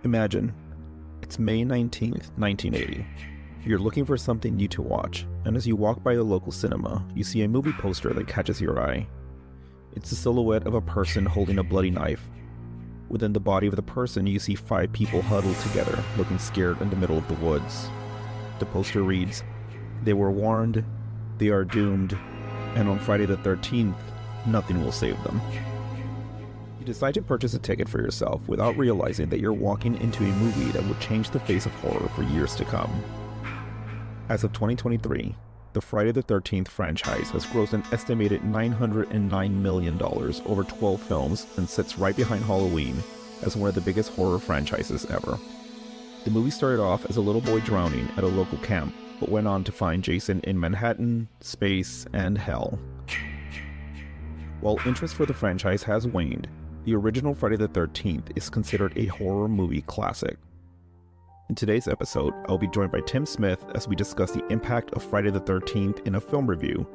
Imagine, it's May 19th, 1980. You're looking for something new to watch, and as you walk by the local cinema, you see a movie poster that catches your eye. It's the silhouette of a person holding a bloody knife. Within the body of the person, you see 5 people huddled together, looking scared in the middle of the woods. The poster reads, "They were warned, they are doomed, and on Friday the 13th, nothing will save them." You decide to purchase a ticket for yourself without realizing that you're walking into a movie that would change the face of horror for years to come. As of 2023, the Friday the 13th franchise has grossed an estimated $909 million over 12 films and sits right behind Halloween as one of the biggest horror franchises ever. The movie started off as a little boy drowning at a local camp, but went on to find Jason in Manhattan, space, and hell. While interest for the franchise has waned, the original Friday the 13th is considered a horror movie classic. In today's episode, I'll be joined by Tim Smith as we discuss the impact of Friday the 13th in a film review.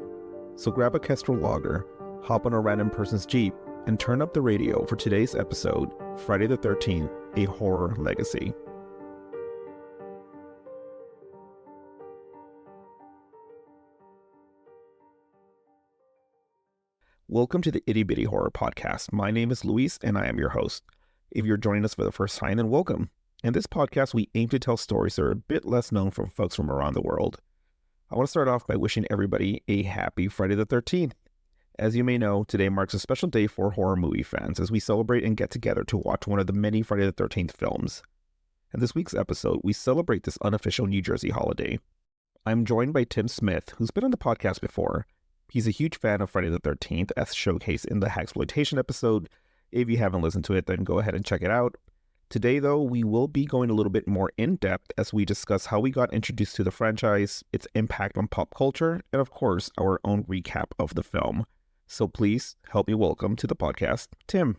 So grab a Kestrel Lager, hop on a random person's Jeep, and turn up the radio for today's episode, Friday the 13th, A Horror Legacy. Welcome to the Itty Bitty Horror Podcast. My name is Luis, and I am your host. If you're joining us for the first time, then welcome. In this podcast, we aim to tell stories that are a bit less known from folks from around the world. I want to start off by wishing everybody a happy Friday the 13th. As you may know, today marks a special day for horror movie fans as we celebrate and get together to watch one of the many Friday the 13th films. In this week's episode, we celebrate this unofficial New Jersey holiday. I'm joined by Tim Smith, who's been on the podcast before. He's a huge fan of Friday the 13th, as showcased in the Hacksploitation episode. If you haven't listened to it, then go ahead and check it out. Today, though, we will be going a little bit more in-depth as we discuss how we got introduced to the franchise, its impact on pop culture, and of course, our own recap of the film. So please help me welcome to the podcast, Tim.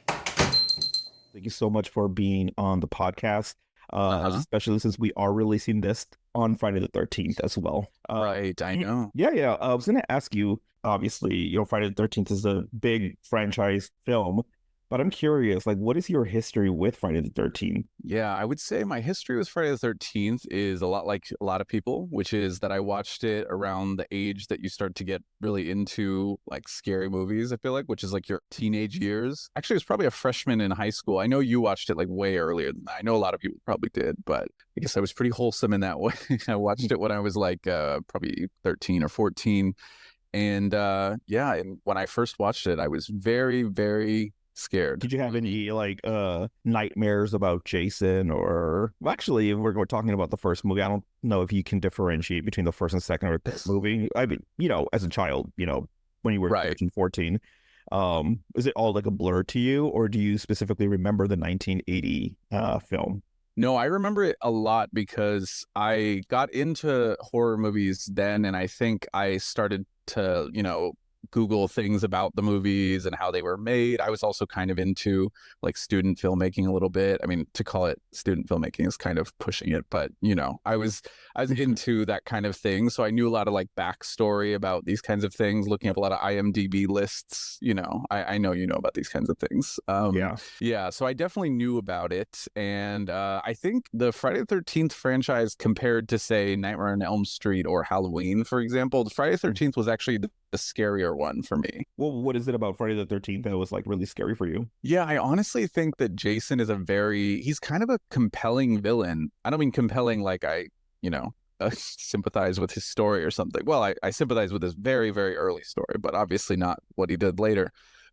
Thank you so much for being on the podcast. Especially since we are releasing this on Friday the 13th as well. Right, I know. Yeah. I was going to ask you, obviously, Friday the 13th is a big franchise film, but I'm curious, what is your history with Friday the 13th? Yeah, I would say my history with Friday the 13th is a lot like a lot of people, which is that I watched it around the age that you start to get really into scary movies, I feel like, which is your teenage years. Actually, it was probably a freshman in high school. I know you watched it way earlier than that. I know a lot of people probably did, but I guess I was pretty wholesome in that way. I watched it when I was probably 13 or 14. And and when I first watched it, I was very, very scared. Did you have any nightmares about Jason? Or actually, if we're talking about the first movie, I don't know if you can differentiate between the first and second or third movie. I mean, as a child, when you were 13, 14, is it all a blur to you, or do you specifically remember the 1980 film? No, I remember it a lot because I got into horror movies then, and I think I started to, Google things about the movies and how they were made. I was also kind of into student filmmaking a little bit. I mean, to call it student filmmaking is kind of pushing it, but I was into that kind of thing. So I knew a lot of backstory about these kinds of things, looking up a lot of IMDb lists. I know about these kinds of things. Yeah. So I definitely knew about it. And I think the Friday the 13th franchise, compared to say Nightmare on Elm Street or Halloween, for example, the Friday the 13th was actually the scarier one for me. Well, what is it about Friday the 13th that was really scary for you? Yeah, I honestly think that Jason is he's kind of a compelling villain. I don't mean compelling I sympathize with his story or something. Well, I sympathize with his very, very early story, but obviously not what he did later.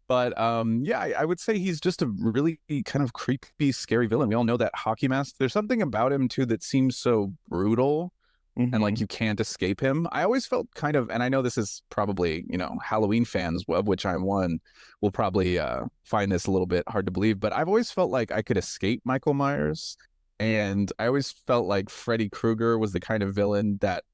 But I would say he's just a really kind of creepy, scary villain. We all know that hockey mask. There's something about him too that seems so brutal. Mm-hmm. And you can't escape him. I always felt kind of, and I know this is probably, Halloween fans, of which I'm one, will probably find this a little bit hard to believe, but I've always felt like I could escape Michael Myers. And I always felt like Freddy Krueger was the kind of villain that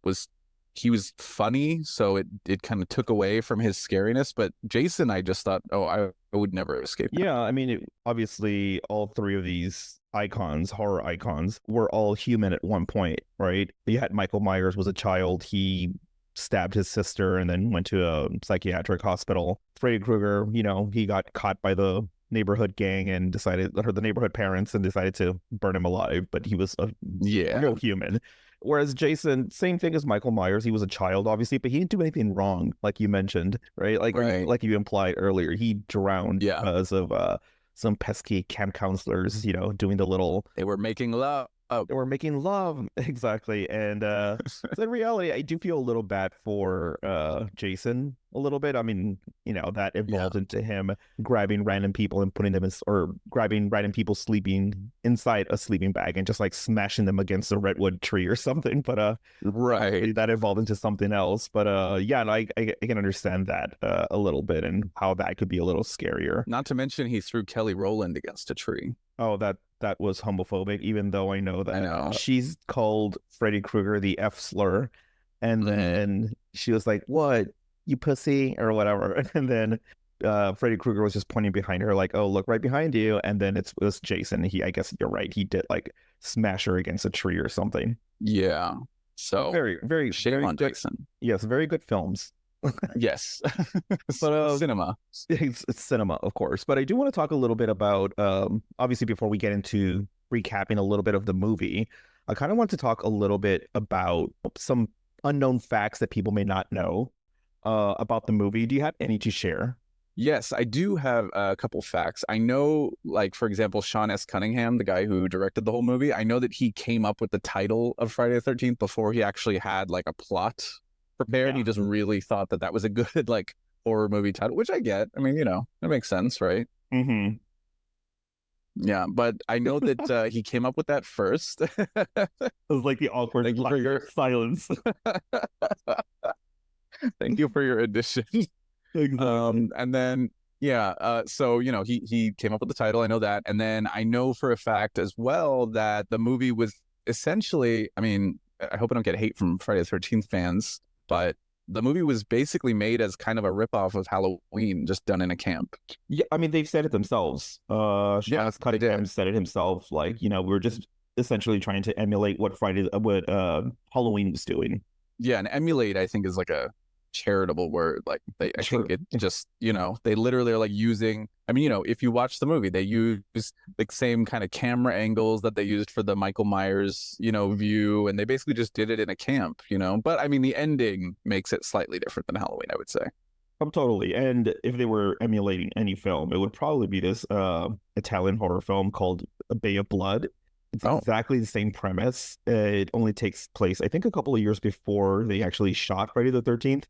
he was funny, so it kind of took away from his scariness. But Jason, I just thought, I would never escape him. Yeah, I mean, obviously, all three of these horror icons, were all human at one point, right? You had Michael Myers was a child. He stabbed his sister and then went to a psychiatric hospital. Freddy Krueger, he got caught by the neighborhood gang and or the neighborhood parents, and decided to burn him alive, but he was a real human. Whereas Jason, same thing as Michael Myers. He was a child, obviously, but he didn't do anything wrong, like you mentioned, right? Like you implied earlier, he drowned because of some pesky camp counselors, doing the little. They were making love. They were making love, exactly. And so in reality, I do feel a little bad for Jason a little bit. I mean, that evolved into him grabbing random people and putting them or grabbing random people sleeping inside a sleeping bag and just like smashing them against a redwood tree or something. But that evolved into something else. But I can understand that a little bit, and how that could be a little scarier. Not to mention he threw Kelly Rowland against a tree. Oh, that was homophobic, even though I know that she's called Freddy Krueger the F slur. And then she was like, "What, you pussy," or whatever. And then Freddy Krueger was just pointing behind her like, "Oh, look right behind you." And then it was Jason. I guess you're right. He did like smash her against a tree or something. Yeah. So very, very shame on good. Jason. Yes, very good films. Yes. But cinema. It's cinema, of course. But I do want to talk a little bit about obviously, before we get into recapping a little bit of the movie, I kind of want to talk a little bit about some unknown facts that people may not know about the movie. Do you have any to share? Yes, I do have a couple facts. I know, like, for example, Sean S. Cunningham, the guy who directed the whole movie, I know that he came up with the title of Friday the 13th before he actually had like a plot prepared. Yeah. He just really thought that was a good like horror movie title, which I get. I mean, it makes sense, right? Mm-hmm. Yeah, but I know that he came up with that first. It was like the awkward silence. Thank you for your addition. Exactly. And then so he came up with the title. I know that, and then I know for a fact as well that the movie was essentially, I mean, I hope I don't get hate from Friday the 13th fans, but the movie was basically made as kind of a ripoff of Halloween, just done in a camp. Yeah, I mean, they've said it themselves. Sean Cunningham said it himself. Like, we're just essentially trying to emulate what Halloween was doing. Yeah, and emulate, I think, is like a charitable word. Like, I think it just, they literally are like using, I mean, if you watch the movie, they use the same kind of camera angles that they used for the Michael Myers, view, and they basically just did it in a camp, but I mean, the ending makes it slightly different than Halloween, I would say. Totally. And if they were emulating any film, it would probably be this Italian horror film called A Bay of Blood. It's exactly the same premise. It only takes place, I think, a couple of years before they actually shot Friday the 13th.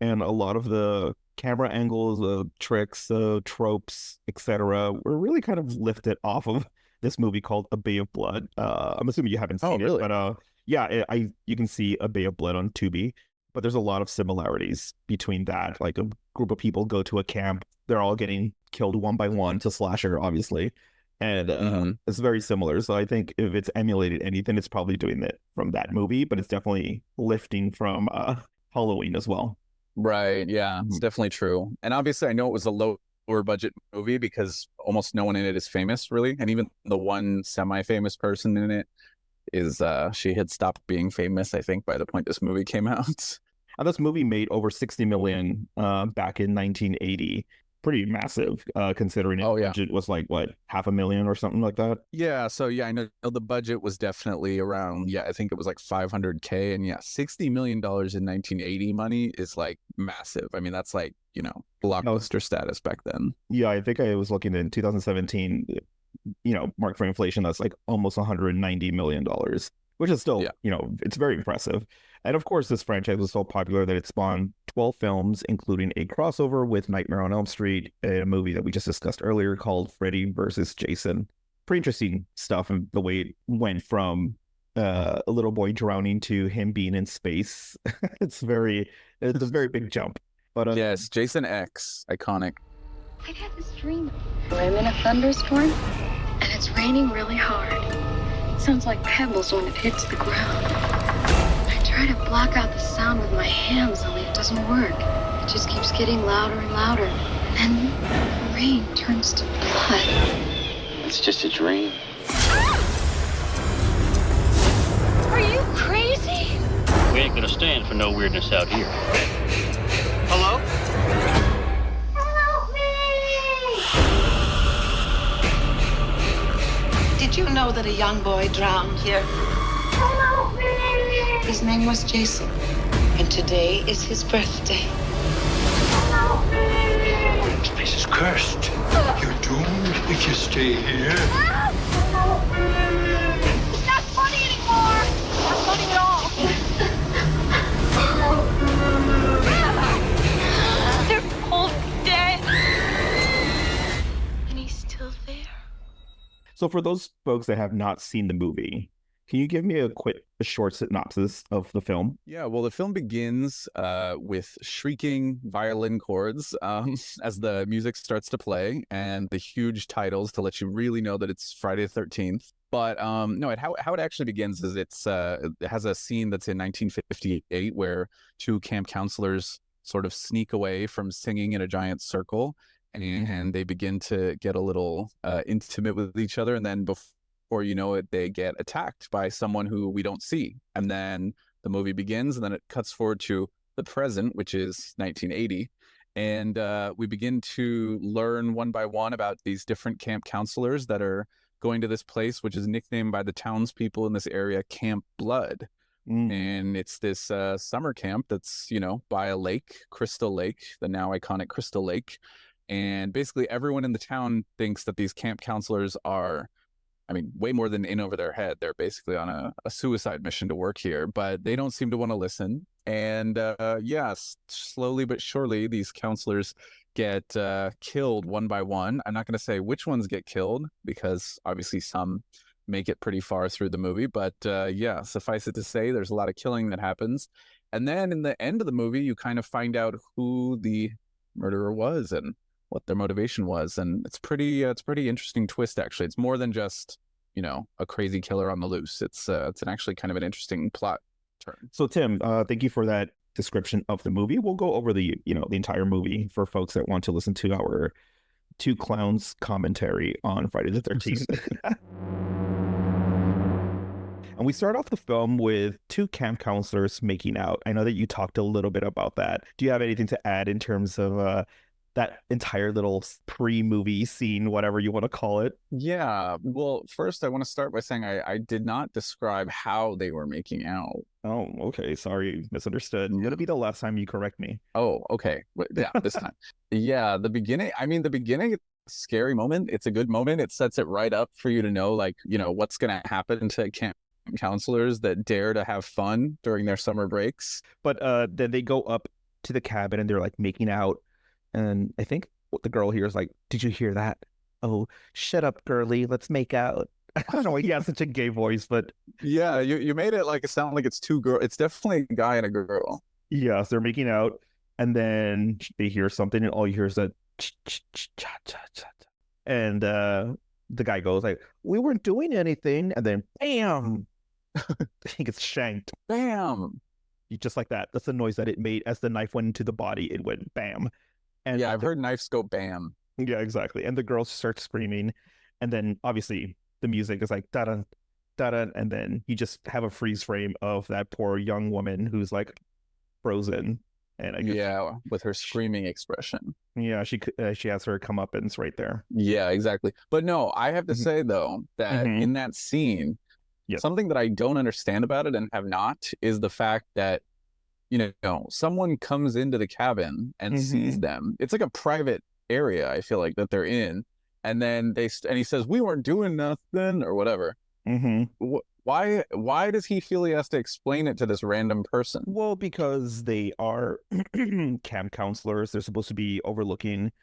And a lot of the camera angles, the tricks, tropes, etc., were really kind of lifted off of this movie called A Bay of Blood. I'm assuming you haven't seen it, but you can see A Bay of Blood on Tubi. But there's a lot of similarities between that. Like, a group of people go to a camp, they're all getting killed one by one. It's a slasher, obviously. And it's very similar. So I think if it's emulated anything, it's probably doing it from that movie, but it's definitely lifting from Halloween as well. Right. Yeah, it's definitely true. And obviously, I know it was a lower budget movie because almost no one in it is famous, really. And even the one semi-famous person in it is she had stopped being famous, I think, by the point this movie came out. And this movie made over $60 million back in 1980. Pretty massive, considering budget was like, what, $500,000 or something like that? Yeah, so I know the budget was definitely around, I think it was like $500K, and $60 million in 1980 money is like massive. I mean, that's like, blockbuster status back then. Yeah, I think I was looking in 2017, marked for inflation, that's like almost $190 million, which is still, it's very impressive. And of course, this franchise was so popular that it spawned 12 films, including a crossover with Nightmare on Elm Street, a movie that we just discussed earlier called Freddy vs. Jason. Pretty interesting stuff, and the way it went from a little boy drowning to him being in space. It's a very big jump. But yes, Jason X, iconic. I've had this dream where I'm in a thunderstorm and it's raining really hard. It sounds like pebbles when it hits the ground. I try to block out the sound with my hands, only it doesn't work. It just keeps getting louder and louder. And then the rain turns to blood. It's just a dream. Are you crazy? We ain't gonna stand for no weirdness out here. Hello? Did you know that a young boy drowned here? His name was Jason, and today is his birthday. This place is cursed. You're doomed if you stay here. It's not funny anymore. Not funny at all. They're all dead. And he's still there. So for those folks that have not seen the movie, can you give me a short synopsis of the film? Yeah, well, the film begins with shrieking violin chords as the music starts to play, and the huge titles to let you really know that it's Friday the 13th. But no, how it actually begins is it has a scene that's in 1958 where two camp counselors sort of sneak away from singing in a giant circle, and they begin to get a little intimate with each other, and then before you know it, they get attacked by someone who we don't see. And then the movie begins, and then it cuts forward to the present, which is 1980. And we begin to learn one by one about these different camp counselors that are going to this place, which is nicknamed by the townspeople in this area Camp Blood. And it's this summer camp that's, by a lake, Crystal Lake, the now iconic Crystal Lake. And basically everyone in the town thinks that these camp counselors are, way more than in over their head. They're basically on a suicide mission to work here, but they don't seem to want to listen. And slowly but surely, these counselors get killed one by one. I'm not going to say which ones get killed because obviously some make it pretty far through the movie. But suffice it to say, there's a lot of killing that happens. And then in the end of the movie, you kind of find out who the murderer was and what their motivation was, and it's pretty interesting twist. Actually, it's more than just a crazy killer on the loose. It's actually kind of an interesting plot turn. So Tim, thank you for that description of the movie. We'll go over the the entire movie for folks that want to listen to our two clowns commentary on Friday the 13th. And we start off the film with two camp counselors making out. I know that you talked a little bit about that. Do you have anything to add in terms of that entire little pre-movie scene, whatever you want to call it? Yeah, well, first I want to start by saying I did not describe how they were making out. Oh, okay. Sorry, misunderstood. It'll be the last time you correct me. Oh, okay. Yeah, this time. Yeah, the beginning, scary moment. It's a good moment. It sets it right up for you to know, what's going to happen to camp counselors that dare to have fun during their summer breaks. But then they go up to the cabin and they're like making out. And I think what the girl here is like, did you hear that? Oh, shut up, girly. Let's make out. I don't know why he has such a gay voice, but yeah, you made it sound like it's two girls. It's definitely a guy and a girl. Yeah, so they're making out, and then they hear something, and all you hear is that and the guy goes like, "We weren't doing anything," and then bam, he gets shanked. Bam, just like that. That's the noise that it made as the knife went into the body. It went bam. And yeah, I've heard knives go bam. Yeah, exactly. And the girls start screaming, and then obviously the music is like da da da da, and then you just have a freeze frame of that poor young woman who's like frozen, and I guess, with her screaming expression. Yeah, she has her comeuppance right there. Yeah, exactly. But no, I have to say though that in that scene, something that I don't understand about it and have not is the fact that someone comes into the cabin and sees them. It's like a private area, I feel like, that they're in, and then he says, "We weren't doing nothing," or whatever. Why does he feel he has to explain it to this random person? Well, because they are camp counselors. They're supposed to be overlooking,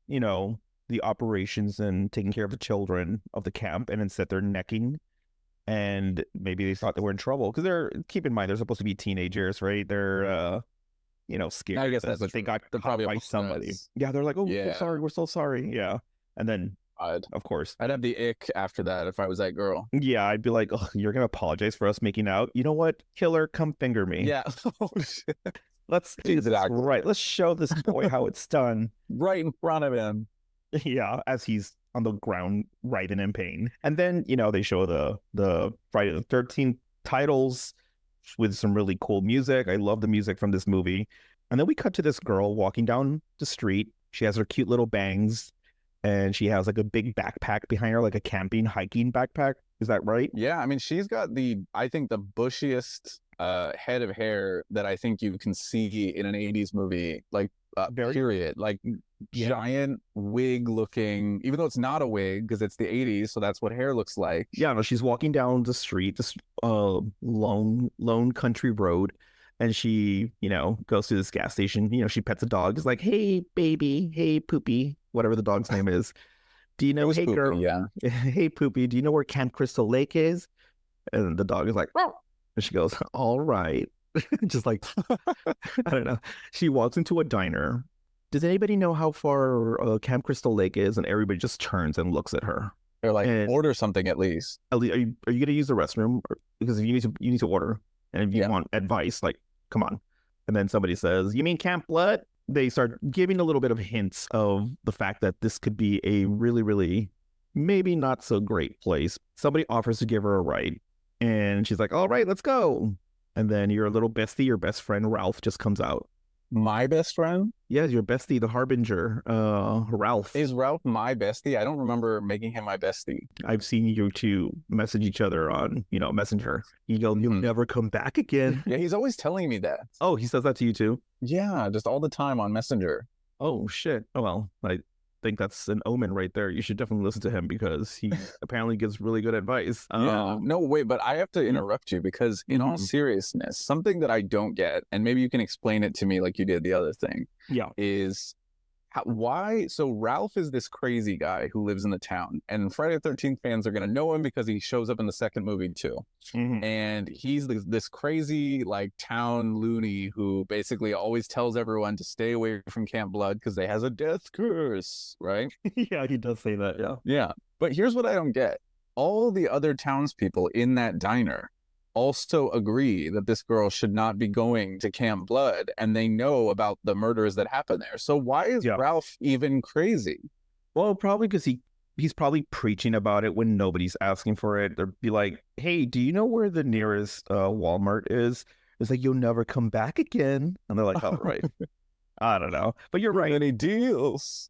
the operations and taking care of the children of the camp, and instead they're necking. And maybe they thought they were in trouble because keep in mind, they're supposed to be teenagers, right? They're, scared. I guess that's they got caught by somebody. Yeah, they're like, "Oh, yeah. We're so sorry." Yeah. And then, of course, I'd have the ick after that if I was that girl. Yeah, I'd be like, "Oh, you're going to apologize for us making out? You know what? Killer, come finger me." Yeah. Oh, shit. Let's do this right. Let's show this boy how it's done. Right in front of him. Yeah, as he's on the ground, writhing in pain. And then, they show the Friday the 13th titles with some really cool music. I love the music from this movie. And then we cut to this girl walking down the street. She has her cute little bangs, and she has like a big backpack behind her, like a camping, hiking backpack. Is that right? Yeah, I mean, she's got I think the bushiest head of hair that I think you can see in an 80s movie, like, period. Like, giant wig looking, even though it's not a wig because it's the 80s, so that's what hair looks like. Yeah, no, she's walking down the street, this lone country road, and she, goes to this gas station. She pets a dog. It's like, hey, baby, hey, Poopy, whatever the dog's name is. Do you know, hey, Poopy, girl, yeah. Hey, Poopy, do you know where Camp Crystal Lake is? And the dog is like, "Meow." And she goes, all right. Just like, I don't know. She walks into a diner. Does anybody know how far Camp Crystal Lake is? And everybody just turns and looks at her. They're like, And- order something at least. Are you going to use the restroom? Because if you need to order, and if you want advice, like, come on. And then somebody says, you mean Camp Blood? They start giving a little bit of hints of the fact that this could be a really, really, maybe not so great place. Somebody offers to give her a ride, and she's like, all right, let's go. And then your little bestie, your best friend, Ralph, just comes out. My best friend? Yeah, your bestie, the Harbinger, Ralph. Is Ralph my bestie? I don't remember making him my bestie. I've seen you two message each other on, Messenger. You go, you'll never come back again. Yeah, he's always telling me that. Oh, he says that to you too? Yeah, just all the time on Messenger. Oh, shit. Oh, well, I think that's an omen right there. You should definitely listen to him because he apparently gives really good advice. Yeah. No, wait, but I have to interrupt you because in all seriousness, something that I don't get, and maybe you can explain it to me like you did the other thing, is why. So Ralph is this crazy guy who lives in the town, and Friday the 13th fans are going to know him because he shows up in the second movie too. And he's this crazy like town loony who basically always tells everyone to stay away from Camp Blood because they has a death curse, right? Yeah, he does say that. Yeah. Yeah. But here's what I don't get. All the other townspeople in that diner also agree that this girl should not be going to Camp Blood, and they know about the murders that happen there. So why is Ralph even crazy? Well, probably because he's probably preaching about it when nobody's asking for it. They'll be like, hey, do you know where the nearest Walmart is? It's like, you'll never come back again. And they're like, oh, right. I don't know. But you're right. Too many deals.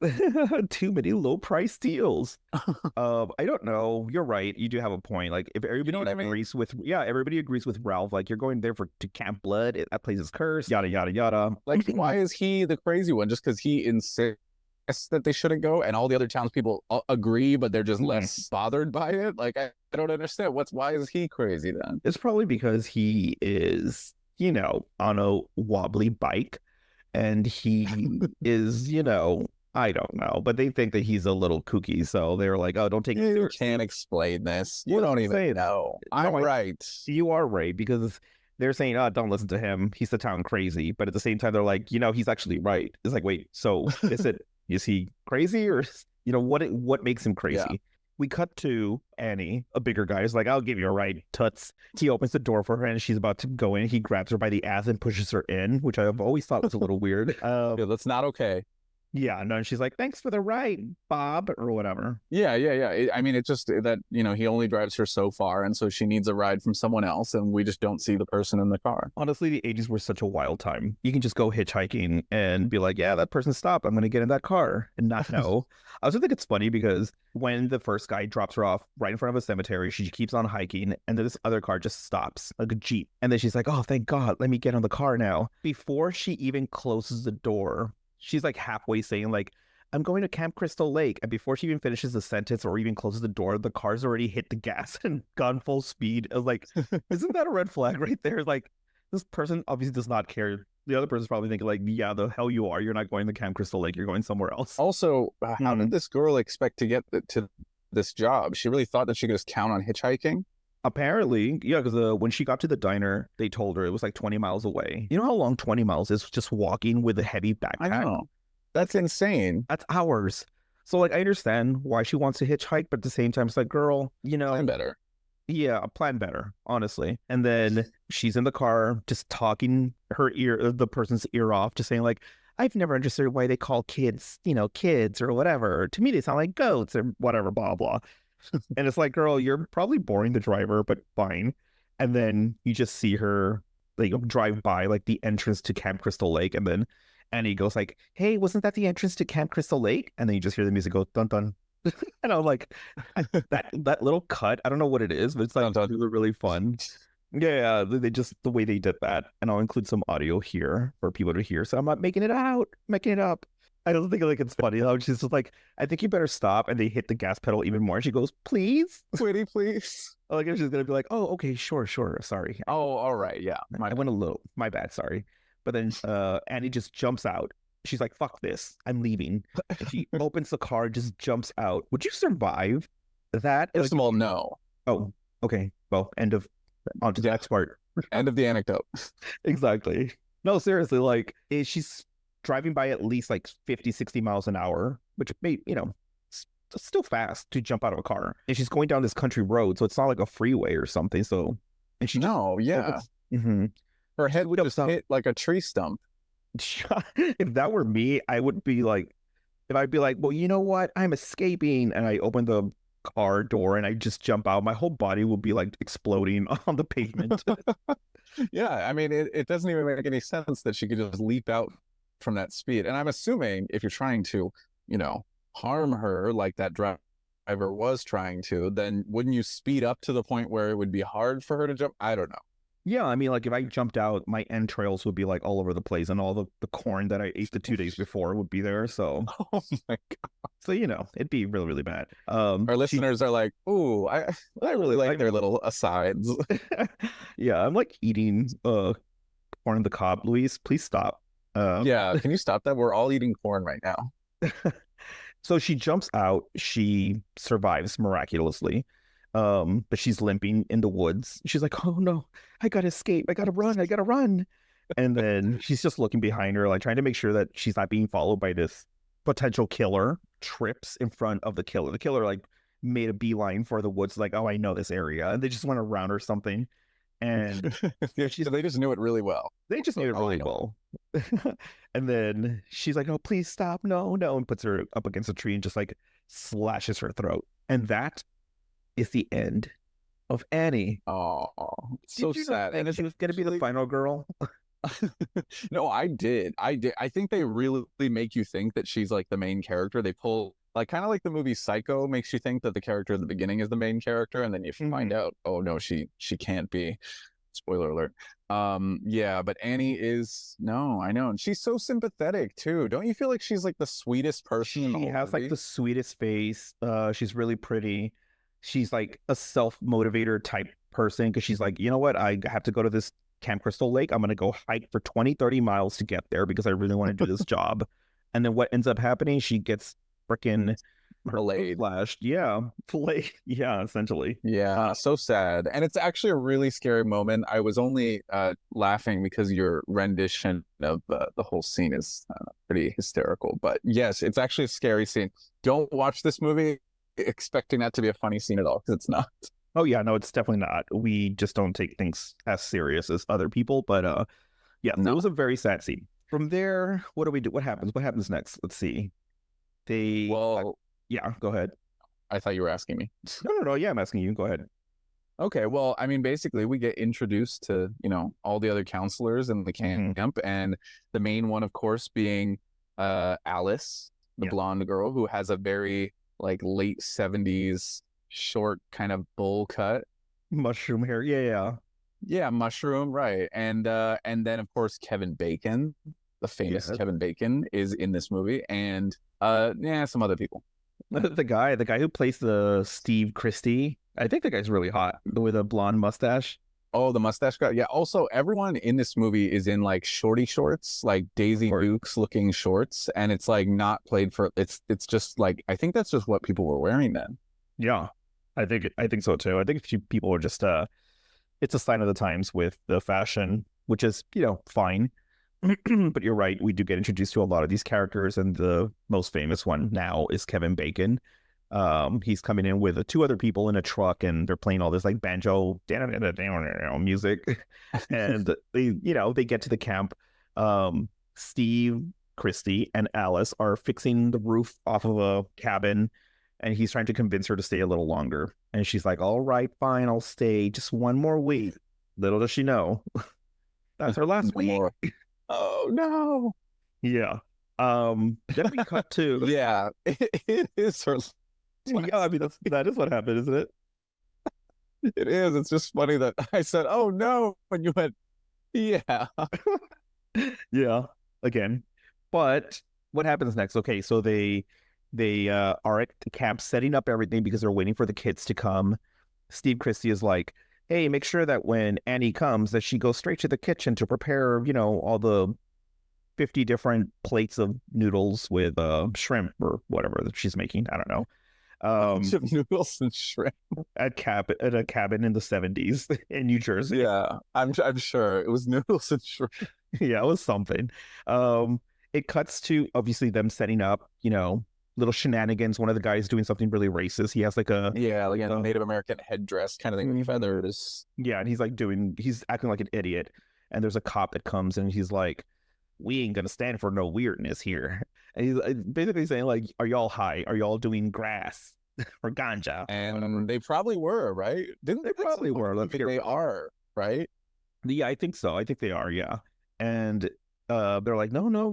Too many low price deals. I don't know. You're right. You do have a point. Like if everybody agrees with everybody agrees with Ralph, like you're going there to Camp Blood, that place is cursed, yada yada yada. Like why is he the crazy one? Just because he insists that they shouldn't go and all the other townspeople agree, but they're just less bothered by it? Like I don't understand. Why is he crazy then? It's probably because he is, on a wobbly bike. And he is, I don't know, but they think that he's a little kooky. So they're like, oh, don't take it. You can't explain this. You don't even know. I'm right. You are right, because they're saying, oh, don't listen to him. He's the town crazy. But at the same time, they're like, he's actually right. It's like, wait, so is he crazy or, what makes him crazy? Yeah. We cut to Annie, a bigger guy. He's like, I'll give you a ride, Toots. He opens the door for her and she's about to go in. He grabs her by the ass and pushes her in, which I've always thought was a little weird. Yeah, that's not okay. Yeah, no, and she's like, thanks for the ride, Bob, or whatever. Yeah. I mean, it's just that, he only drives her so far, and so she needs a ride from someone else, and we just don't see the person in the car. Honestly, the 80s were such a wild time. You can just go hitchhiking and be like, yeah, that person stopped. I'm going to get in that car and not know. I also think it's funny because when the first guy drops her off right in front of a cemetery, she keeps on hiking, and then this other car just stops, like a Jeep. And then she's like, oh, thank God, let me get on the car now. Before she even closes the door, she's like halfway saying like, I'm going to Camp Crystal Lake. And before she even finishes the sentence or even closes the door, the car's already hit the gas and gone full speed. I was like, isn't that a red flag right there? Like, this person obviously does not care. The other person's probably thinking like, yeah, the hell you are. You're not going to Camp Crystal Lake. You're going somewhere else. Also, how did this girl expect to get to this job? She really thought that she could just count on hitchhiking? Apparently, yeah, because when she got to the diner, they told her it was like 20 miles away. You know how long 20 miles is just walking with a heavy backpack? I know. That's insane. That's hours. So, like, I understand why she wants to hitchhike, but at the same time, it's like, girl, Plan better. Yeah, plan better, honestly. And then she's in the car just talking the person's ear off, just saying like, I've never understood why they call kids, kids or whatever. To me, they sound like goats or whatever, blah, blah. And it's like, girl, you're probably boring the driver, but fine. And then you just see her they drive by like the entrance to Camp Crystal Lake, and then Annie goes like, "Hey, wasn't that the entrance to Camp Crystal Lake?" And then you just hear the music go dun dun. And I'm like, that little cut, I don't know what it is, but it's like Dun, dun. really, really fun. Yeah, they just the way they did that, and I'll include some audio here for people to hear. So I'm not making it out, making it up. I don't think like it's funny. She's just like, I think you better stop, and they hit the gas pedal even more. She goes, "Please." Pretty please. Like if she's gonna be like, "Oh, okay, sure, sorry." Oh, all right. Yeah. I went a little, my bad, sorry. But then Annie just jumps out. She's like, "Fuck this, I'm leaving." And she opens the car, just jumps out. Would you survive that? First of all, no. Oh, okay. Well, end of on to the next part. End of the anecdote. Exactly. No, seriously, like she's driving by at least like 50, 60 miles an hour, which may, still fast to jump out of a car. And she's going down this country road, so it's not like a freeway or something. So, and she No, yeah. Her head would just hit like a tree stump. If that were me, I would be like, if I'd be like, well, you know what? I'm escaping, and I open the car door and I just jump out, my whole body will be like exploding on the pavement. Yeah, I mean, it doesn't even make any sense that she could just leap out from that speed. And I'm assuming if you're trying to, harm her like that driver was trying to, then wouldn't you speed up to the point where it would be hard for her to jump? I don't know. Yeah, I mean, like if I jumped out, my entrails would be like all over the place, and all the corn that I ate the 2 days before would be there. So, Oh my God. so it'd be really, really bad. Our listeners are like, "Ooh, I really like their little asides." Yeah, I'm like eating corn on the cob. Luis, please stop. Yeah, can you stop that? We're all eating corn right now. So she jumps out. She survives miraculously. But she's limping in the woods. She's like, "Oh no, I gotta escape. I gotta run. And then she's just looking behind her, like trying to make sure that she's not being followed by this potential killer. Trips in front of the killer. The killer like made a beeline for the woods, like, "Oh, I know this area," and they just went around or something. And They just knew it really well. they just knew it really well. And then she's like, "Oh, please stop. No," and puts her up against a tree and just like slashes her throat. And that is the end of Annie. Oh, so sad. And she was going to be the final girl. No, I did. I think they really make you think that she's like the main character. They pull like kind of like the movie Psycho makes you think that the character at the beginning is the main character, and then you find out, oh no, she can't be. Spoiler alert. Yeah, but Annie is I know, and she's so sympathetic too. Don't you feel like she's like the sweetest person in the whole She has movie? like the sweetest face. She's really pretty. She's like a self-motivator type person, because she's like, you know what? I have to go to this Camp Crystal Lake. I'm going to go hike for 20, 30 miles to get there because I really want to do this job. And then what ends up happening? She gets freaking Filleted. flashed. Yeah. Filleted. Yeah, essentially. Yeah, so sad. And it's actually a really scary moment. I was only laughing because your rendition of the whole scene is pretty hysterical. But yes, it's actually a scary scene. Don't watch this movie expecting that to be a funny scene at all, because it's not. Oh yeah, no, it's definitely not. We just don't take things as serious as other people. But yeah, No. it was a very sad scene. From there, what do we do? What happens? What happens next? Let's see. Well, Yeah, go ahead. I thought you were asking me. No. Yeah, I'm asking you. Go ahead. Okay, well, I mean, basically, we get introduced to, all the other counselors in the camp, and the main one, of course, being Alice, the blonde girl who has a very like late 70s short kind of bowl cut. Mushroom hair. Yeah. Mushroom, right. And then of course Kevin Bacon, the famous Kevin Bacon, is in this movie, and some other people. The guy who plays the Steve Christie, I think the guy's really hot with a blonde mustache. Oh, the mustache guy. Yeah. Also, everyone in this movie is in like shorty shorts, like Daisy Dukes looking shorts, and it's like not played for. It's just like, I think that's just what people were wearing then. Yeah, I think so too. I think a few people are just it's a sign of the times with the fashion, which is fine. But you're right, we do get introduced to a lot of these characters, and the most famous one now is Kevin Bacon. He's coming in with two other people in a truck, and they're playing all this like banjo music, and they get to the camp. Steve Christie and Alice are fixing the roof off of a cabin, and he's trying to convince her to stay a little longer, and she's like, "All right, fine, I'll stay just one more week." Little does she know That's her last week. More. Oh no. Yeah. Then we cut to Yeah, it is her. yeah, I mean that is what happened, isn't it? It is. It's just funny that I said, "Oh no," when you went, "Yeah." Yeah, again. But what happens next? Okay, so they are at the camp setting up everything because they're waiting for the kids to come. Steve Christie is like, "Hey, make sure that when Annie comes, that she goes straight to the kitchen to prepare, all the 50 different plates of noodles with shrimp or whatever that she's making. I don't know. Bunch of noodles and shrimp. At a cabin in the 70s in New Jersey. Yeah, I'm sure it was noodles and shrimp. Yeah, it was something. It cuts to obviously them setting up, little shenanigans. One of the guys doing something really racist. He has like a like a Native American headdress kind of thing with feathers. yeah, and he's acting like an idiot. And there's a cop that comes and he's like, "We ain't gonna stand for no weirdness here." And he's basically saying like, "Are y'all high? Are y'all doing grass or ganja?" And they probably were, right? Didn't They probably were. Let's hear. They are, right? Yeah, I think so. I think they are. Yeah, and they're like, "No, no.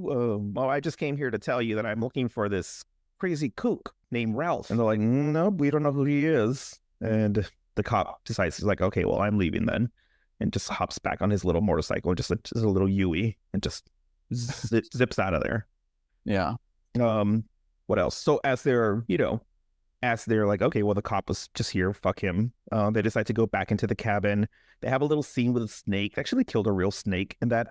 Well, I just came here to tell you that I'm looking for this crazy kook named Ralph." And they're like, "No, we don't know who he is." And the cop decides, he's like, "Okay, well, I'm leaving then," and just hops back on his little motorcycle, just a little Yui, and just zips out of there. Yeah. What else? So as they're like, okay, well, the cop was just here, fuck him. They decide to go back into the cabin. They have a little scene with a snake. They actually killed a real snake in that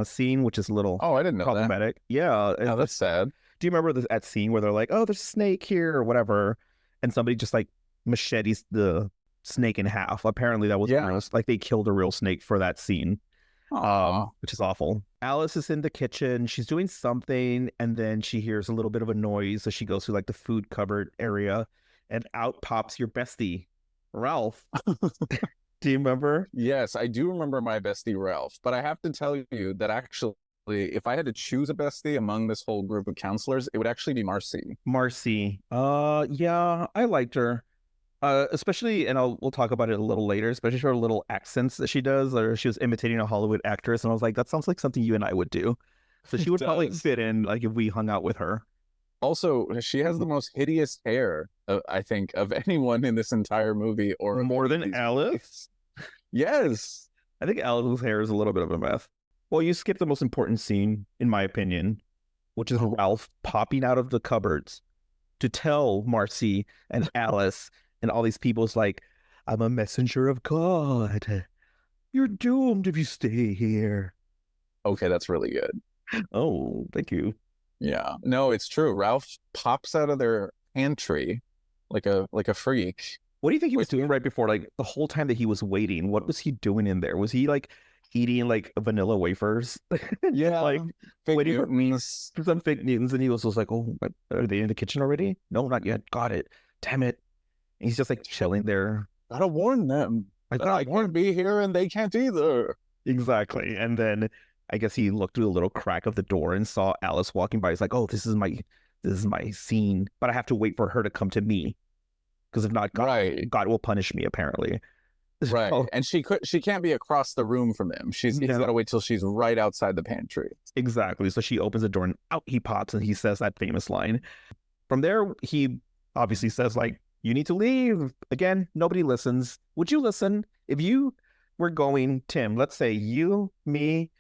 scene, which is a little Oh, I didn't know that. problematic. Yeah. Oh, that's sad. Do you remember that scene where they're like, "Oh, there's a snake here," or whatever, and somebody just like machetes the snake in half? Apparently that was gross. Like they killed a real snake for that scene. Which is awful. Alice is in the kitchen. She's doing something, and then she hears a little bit of a noise. So she goes to like the food cupboard area, and out pops your bestie, Ralph. Do you remember? Yes, I do remember my bestie Ralph, but I have to tell you that actually, if I had to choose a bestie among this whole group of counselors, it would actually be Marcy. Marcy. Yeah, I liked her. Especially, and we'll talk about it a little later, especially her little accents that she does, or she was imitating a Hollywood actress, and I was like, that sounds like something you and I would do. So she would probably fit in, like, if we hung out with her. Also, she has the most hideous hair, I think, of anyone in this entire movie, or more than Alice. Yes, I think Alice's hair is a little bit of a mess. Well, you skipped the most important scene, in my opinion, which is Ralph popping out of the cupboards to tell Marcy and Alice and all these people's like, "I'm a messenger of God. You're doomed if you stay here." Okay, that's really good. Oh, thank you. Yeah, no, it's true. Ralph pops out of their pantry like a freak. What do you think he was doing right before, like the whole time that he was waiting? What was he doing in there? Was he like eating like vanilla wafers? Yeah, like fake waiting Newtons. for some fake Newtons, and he was just like, "Oh, are they in the kitchen already? No, not yet. Got it. Damn it." And he's just like chilling there. Gotta warn them. I can't be here and they can't either. Exactly. And then I guess he looked through a little crack of the door and saw Alice walking by. He's like, "Oh, this is my scene, but I have to wait for her to come to me, because if not, God will punish me, apparently." Right. So, and she can't be across the room from him. He's got to wait till she's right outside the pantry. Exactly. So she opens the door and out he pops, and he says that famous line. From there, he obviously says like, "You need to leave." Again, nobody listens. Would you listen if you were going, Tim? Let's say you, me,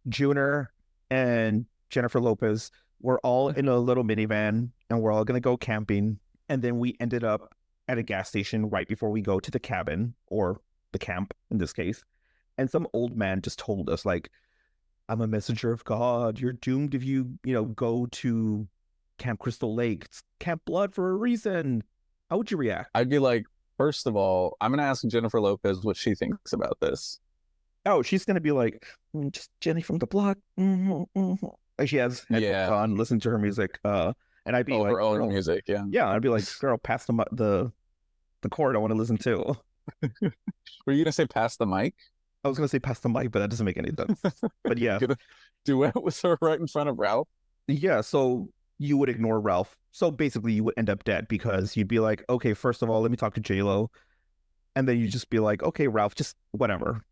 Junior, and Jennifer Lopez were all in a little minivan, and we're all gonna go camping, and then we ended up at a gas station right before we go to the cabin, or the camp in this case, and some old man just told us like, "I'm a messenger of God. You're doomed if you go to Camp Crystal Lake. It's Camp Blood for a reason." How would you react? I'd be like, first of all, I'm gonna ask Jennifer Lopez what she thinks about this. Oh, she's gonna be like, "Just Jenny from the block." Like she has headphones on, listen to her music. And I'd be like, her own music, yeah. Yeah, I'd be like, "Girl, pass the chord I want to listen to." Were you gonna say pass the mic? I was gonna say pass the mic, but that doesn't make any sense. But yeah, Gonna duet with her right in front of Ralph. yeah. So you would ignore Ralph. So basically, you would end up dead, because you'd be like, "Okay, first of all, let me talk to J-Lo," and then you just be like, "Okay, Ralph, just whatever."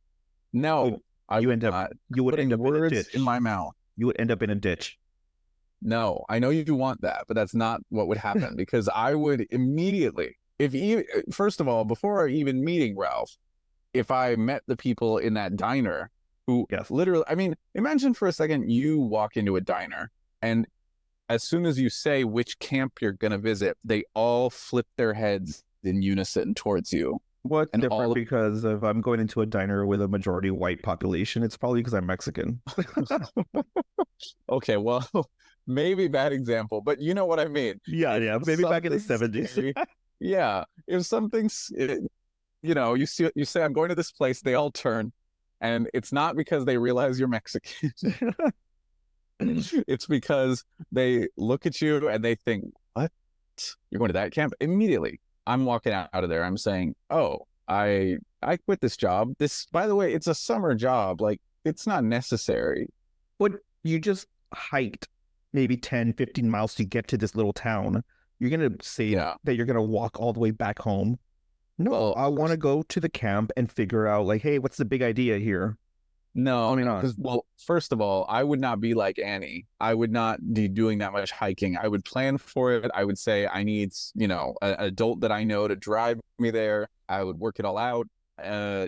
No, I You would end up not you would putting end up in a words ditch. in my mouth. You would end up in a ditch. No, I know you do want that, but that's not what would happen because I would immediately, first of all, before even meeting Ralph, if I met the people in that diner who Yes. literally, I mean, imagine for a second you walk into a diner and as soon as you say which camp you're going to visit, they all flip their heads in unison towards you. What's And different all- because if I'm going into a diner with a majority white population, it's probably because I'm Mexican. Okay, well, maybe bad example, but you know what I mean. Yeah. Maybe back in the Something 70s. scary. Yeah, if something's, you know, you say I'm going to this place, they all turn, and it's not because they realize you're Mexican. It's because they look at you and they think, "What? You're going to that camp?" Immediately, I'm walking out of there. I'm saying, "Oh, I quit this job. This, by the way, it's a summer job. Like, it's not necessary." But you just hiked maybe 10, 15 miles to get to this little town. You're going to say Yeah. that you're going to walk all the way back home. No, Well, I want to go to the camp and figure out, like, hey, what's the big idea here? No, Tell me not. because, well, first of all, I would not be like Annie. I would not be doing that much hiking. I would plan for it. I would say I need, you know, an adult that I know to drive me there. I would work it all out.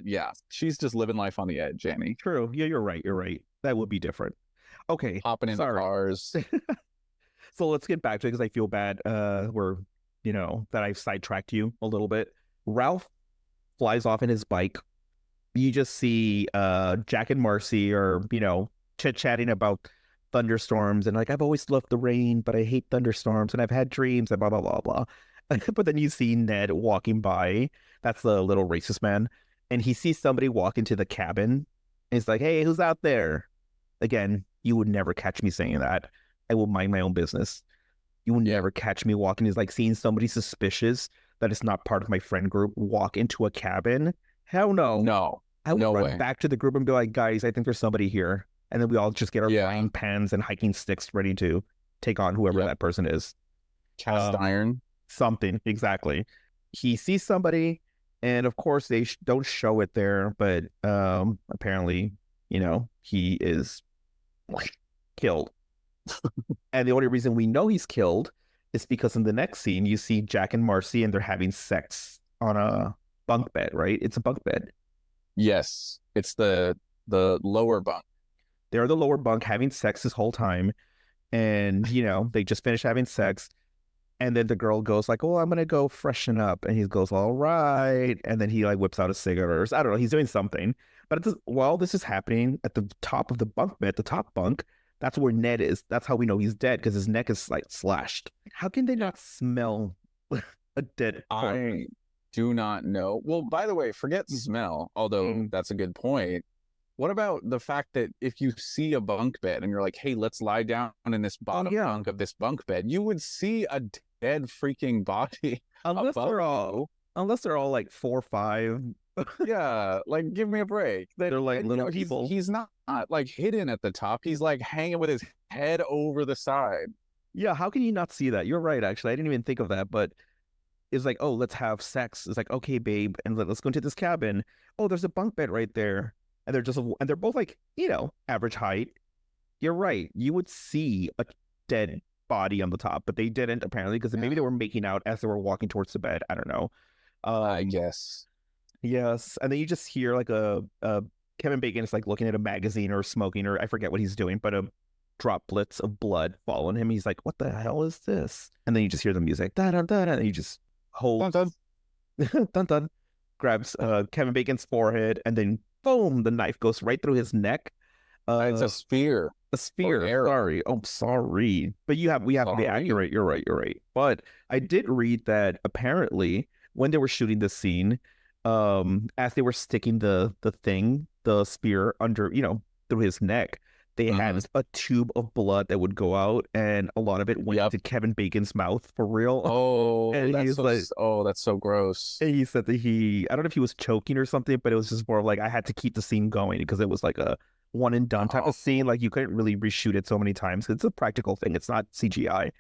Yeah, she's just living life on the edge, Annie. True. Yeah, you're right. You're right. That would be different. Okay. Hopping in the Sorry. cars. So let's get back to it because I feel bad. That I've sidetracked you a little bit. Ralph flies off in his bike. You just see Jack and Marcy are, chit-chatting about thunderstorms and like, I've always loved the rain, but I hate thunderstorms and I've had dreams and blah, blah, blah, blah. But then you see Ned walking by. That's the little racist man. And he sees somebody walk into the cabin. And he's like, hey, who's out there? Again, you would never catch me saying that. I will mind my own business. You will never catch me walking. Is like seeing somebody suspicious that is not part of my friend group walk into a cabin. Hell no. No. I would no run way. back to the group and be like, guys, I think there's somebody here. And then we all just get our Yeah. frying pans and hiking sticks ready to take on whoever Yep. that person is. Cast iron. Something, exactly. He sees somebody, and of course they don't show it there, but apparently, he is killed. And the only reason we know he's killed is because in the next scene you see Jack and Marcy and they're having sex on a bunk bed, right? It's a bunk bed. Yes. It's the lower bunk. They're in the lower bunk having sex this whole time, and they just finished having sex. And then the girl goes like, oh, I'm going to go freshen up. And he goes, all right. And then he like whips out a cigarette. Or, I don't know. He's doing something. But while this is happening at the top of the bunk bed, the top bunk, that's where Ned is. That's how we know he's dead because his neck is like slashed. How can they not smell a dead corpse? I do not know. Well, by the way, forget smell, although that's a good point. What about the fact that if you see a bunk bed and you're like, hey, let's lie down in this bottom yeah. bunk of this bunk bed, you would see a dead freaking body. Unless above they're all like 4 or 5. Yeah, like give me a break. They're like And, little people. He's not like hidden at the top. He's like hanging with his head over the side. Yeah, how can you not see that? You're right, actually. I didn't even think of that, but it's like, oh, let's have sex. It's like, okay, babe, and let's go into this cabin. Oh, there's a bunk bed right there. And they're both like, average height. You're right. You would see a dead body on the top, but they didn't apparently because maybe they were making out as they were walking towards the bed. I don't know. I guess. Yes, and then you just hear like a Kevin Bacon is like looking at a magazine or smoking or I forget what he's doing, but droplets of blood fall on him. He's like, "What the hell is this?" And then you just hear the music, da da da, and he just holds, Dun, dun dun, grabs Kevin Bacon's forehead, and then boom, the knife goes right through his neck. It's a spear. A spear. arrow. Sorry. Oh, sorry. But we have to be Sorry. accurate. You're right. But I did read that apparently when they were shooting the scene, as they were sticking the spear under, through his neck, they had a tube of blood that would go out, and a lot of it went into Kevin Bacon's mouth for real. Oh, And that's he's so, like- that's so gross. And he said that I don't know if he was choking or something, but it was just more of like I had to keep the scene going because it was like a one and done type of scene. Like you couldn't really reshoot it so many times. It's a practical thing. It's not CGI.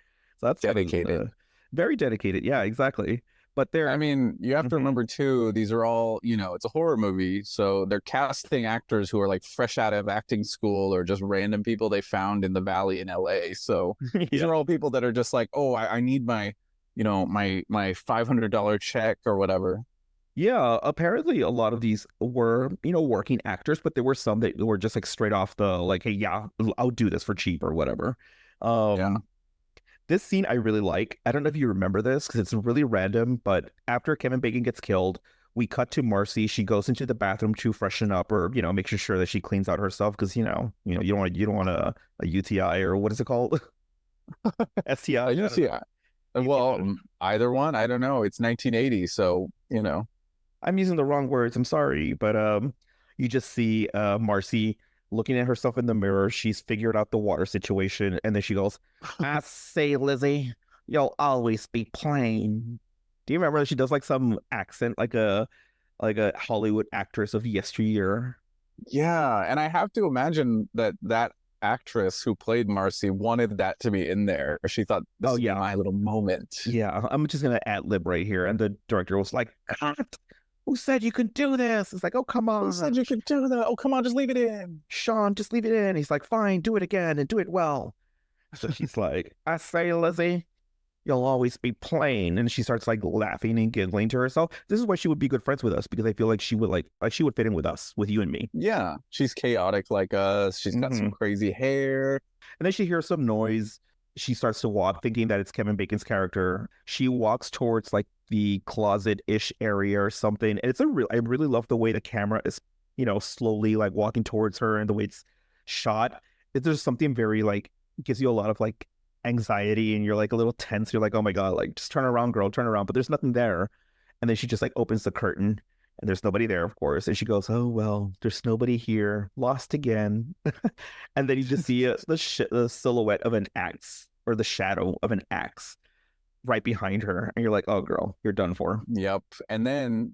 So that's Dedicated. very dedicated. Yeah, exactly. But they're I mean, you have to Mhm. remember too, these are all, it's a horror movie, so they're casting actors who are like fresh out of acting school or just random people they found in the valley in LA. So these yeah. are all people that are just like, oh, I need my, my $500 check or whatever. Yeah, apparently a lot of these were, working actors, but there were some that were just like straight off the like, hey, yeah, I'll do this for cheap or whatever. Yeah. This scene I really like. I don't know if you remember this because it's really random, but after Kevin Bacon gets killed, we cut to Marcy. She goes into the bathroom to freshen up or, making sure that she cleans out herself because, you don't want a UTI or what is it called? STI. I just, yeah. Well, either one, I don't know. It's 1980, so, I'm using the wrong words. I'm sorry, but you just see Marcy looking at herself in the mirror. She's figured out the water situation, and then she goes, "I say, Lizzie, you'll always be plain." Do you remember that she does like some accent, like a Hollywood actress of yesteryear? Yeah, and I have to imagine that actress who played Marcy wanted that to be in there. She thought, this Oh is yeah, my little moment. yeah. I'm just gonna ad lib right here, and the director was like, "Cut! Who said you could do this?" It's like, "Oh come on, Who said you could do that? Oh, come on, just leave it in. Sean, just leave it in." He's like, "Fine, do it again and do it well." So she's like, "I say, Lizzie, you'll always be plain." And she starts like laughing and giggling to herself. This is why she would be good friends with us because I feel like she would like she would fit in with us, with you and me. Yeah, she's chaotic like us. She's got some crazy hair. And then she hears some noise. She starts to walk, thinking that it's Kevin Bacon's character. She walks towards like the closet-ish area or something. And it's I really love the way the camera is, slowly like walking towards her and the way it's shot. There's something very like gives you a lot of like anxiety and you're like a little tense. You're like, oh my God, like just turn around, girl, turn around. But there's nothing there. And then she just like opens the curtain and there's nobody there, of course. And she goes, "Oh, well, there's nobody here. Lost again." And then you just see the silhouette of an axe or the shadow of an axe right behind her. And you're like, "Oh, girl, you're done for." Yep. And then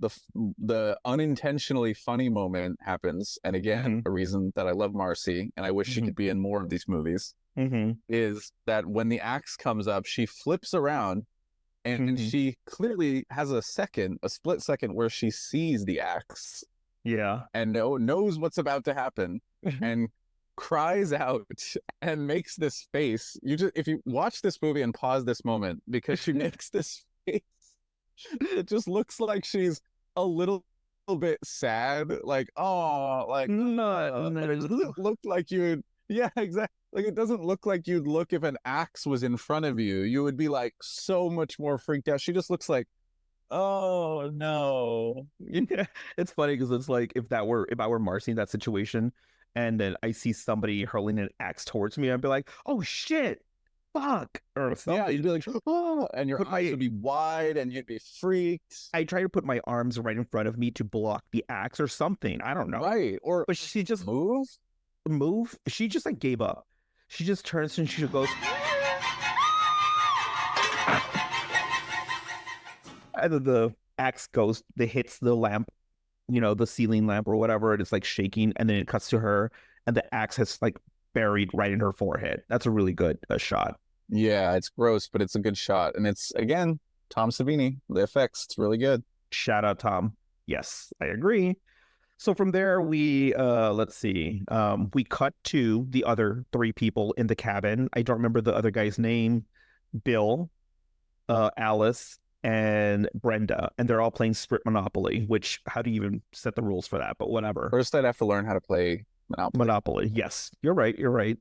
the unintentionally funny moment happens. And again, a reason that I love Marcy and I wish she could be in more of these movies is that when the axe comes up, she flips around and she clearly has a split second where she sees the axe. Yeah. And knows what's about to happen and cries out and makes this face. If you watch this movie and pause this moment, because she makes this face, it just looks like she's a little bit sad. Like, oh, like No. it doesn't look like you'd, yeah, exactly. Like it doesn't look like you'd look if an axe was in front of you. You would be like so much more freaked out. She just looks like, oh no. Yeah, it's funny because it's like if I were Marcy in that situation, and then I see somebody hurling an axe towards me, I'd be like, "Oh shit, fuck!" or something. Yeah, you'd be like, oh, and your Put eyes would be wide and you'd be freaked. I try to put my arms right in front of me to block the axe or something. I don't know. Right. Or But she just move. She just like gave up. She just turns and she goes, and then the axe goes, it hits the lamp, the ceiling lamp or whatever, and it's like shaking, and then it cuts to her, and the axe has like buried right in her forehead. That's a really good shot. Yeah, it's gross, but it's a good shot. And it's, again, Tom Savini, the effects, it's really good. Shout out, Tom. Yes, I agree. So from there, we let's see. We cut to the other three people in the cabin. I don't remember the other guy's name. Bill, Alice, and Brenda, and they're all playing Strip Monopoly. Which, how do you even set the rules for that? But whatever. First, I'd have to learn how to play Monopoly. Yes, you're right. You're right.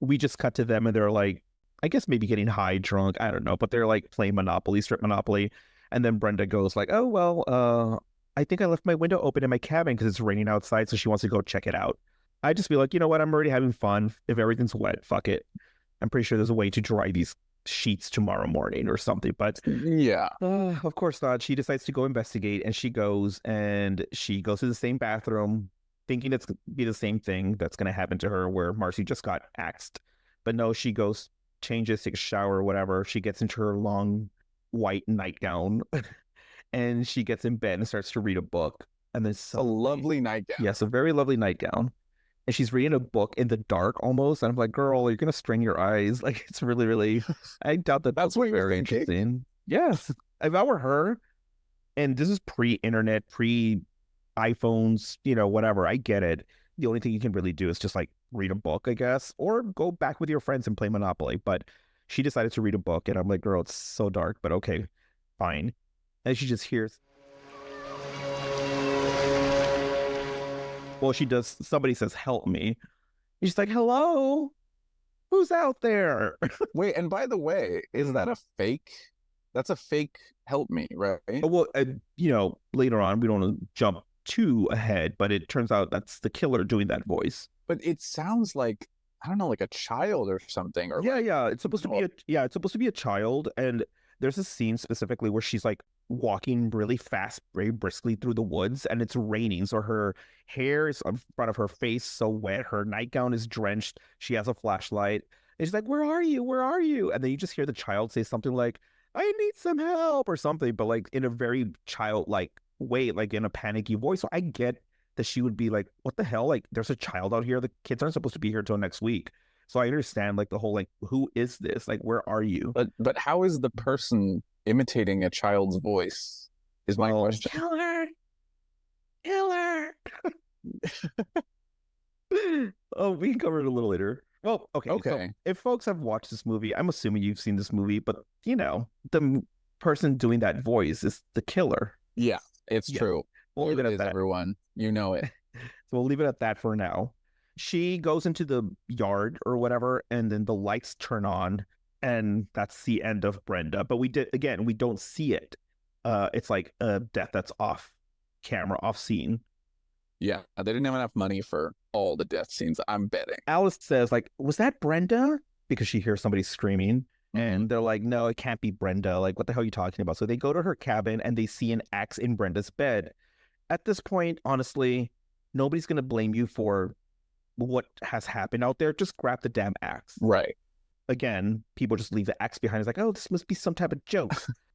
We just cut to them, and they're like, I guess maybe getting high, drunk. I don't know, but they're like playing Monopoly, Strip Monopoly, and then Brenda goes like, "Oh well, I think I left my window open in my cabin because it's raining outside, so she wants to go check it out." I just feel like, you know what? I'm already having fun. If everything's wet, fuck it. I'm pretty sure there's a way to dry these sheets tomorrow morning or something. But yeah, of course not. She decides to go investigate, and she goes to the same bathroom, thinking it's gonna be the same thing that's going to happen to her where Marcy just got axed. But no, she goes, changes, takes a shower or whatever. She gets into her long white nightgown. And she gets in bed and starts to read a book. And then a lovely nightgown. Yes, a very lovely nightgown. And she's reading a book in the dark almost. And I'm like, girl, you're going to strain your eyes. Like, it's really, really, I doubt that That's what you're very thinking? interesting. Yes. If I were her, and this is pre-internet, pre-iPhones, whatever, I get it. The only thing you can really do is just like read a book, I guess, or go back with your friends and play Monopoly. But she decided to read a book, and I'm like, girl, it's so dark, but okay, fine. And she just hears, well, she does, somebody says, help me. And she's like, hello, who's out there? Wait, and by the way, is that a fake? That's a fake help me, right? Well, later on, we don't want to jump too ahead, but it turns out that's the killer doing that voice. But it sounds like, I don't know, like a child or something. Or Yeah, it's supposed to be a child, and there's a scene specifically where she's like walking really fast, very briskly through the woods, and it's raining, so her hair is in front of her face, so wet, her nightgown is drenched, she has a flashlight, and she's like, where are you? And then you just hear the child say something like, I need some help or something, but like in a very childlike way, like in a panicky voice. So I get that she would be like, what the hell? Like, there's a child out here. The kids aren't supposed to be here till next week. So I understand like the whole, like, who is this? Like, where are you? But how is the person imitating a child's voice is my question. Killer. Oh, we can cover it a little later. Well, okay. So if folks have watched this movie, I'm assuming you've seen this movie, but the person doing that voice is the killer. Yeah, it's true. We'll leave it at that. Everyone, you know it. So we'll leave it at that for now. She goes into the yard or whatever, and then the lights turn on, and that's the end of Brenda. But we don't see it. It's like a death that's off camera, off scene. Yeah, they didn't have enough money for all the death scenes, I'm betting. Alice says, like, was that Brenda? Because she hears somebody screaming. And they're like, no, it can't be Brenda. Like, what the hell are you talking about? So they go to her cabin and they see an axe in Brenda's bed. At this point, honestly, nobody's going to blame you for what has happened out there. Just grab the damn axe. Right. Again, people just leave the axe behind. It's like, oh, this must be some type of joke.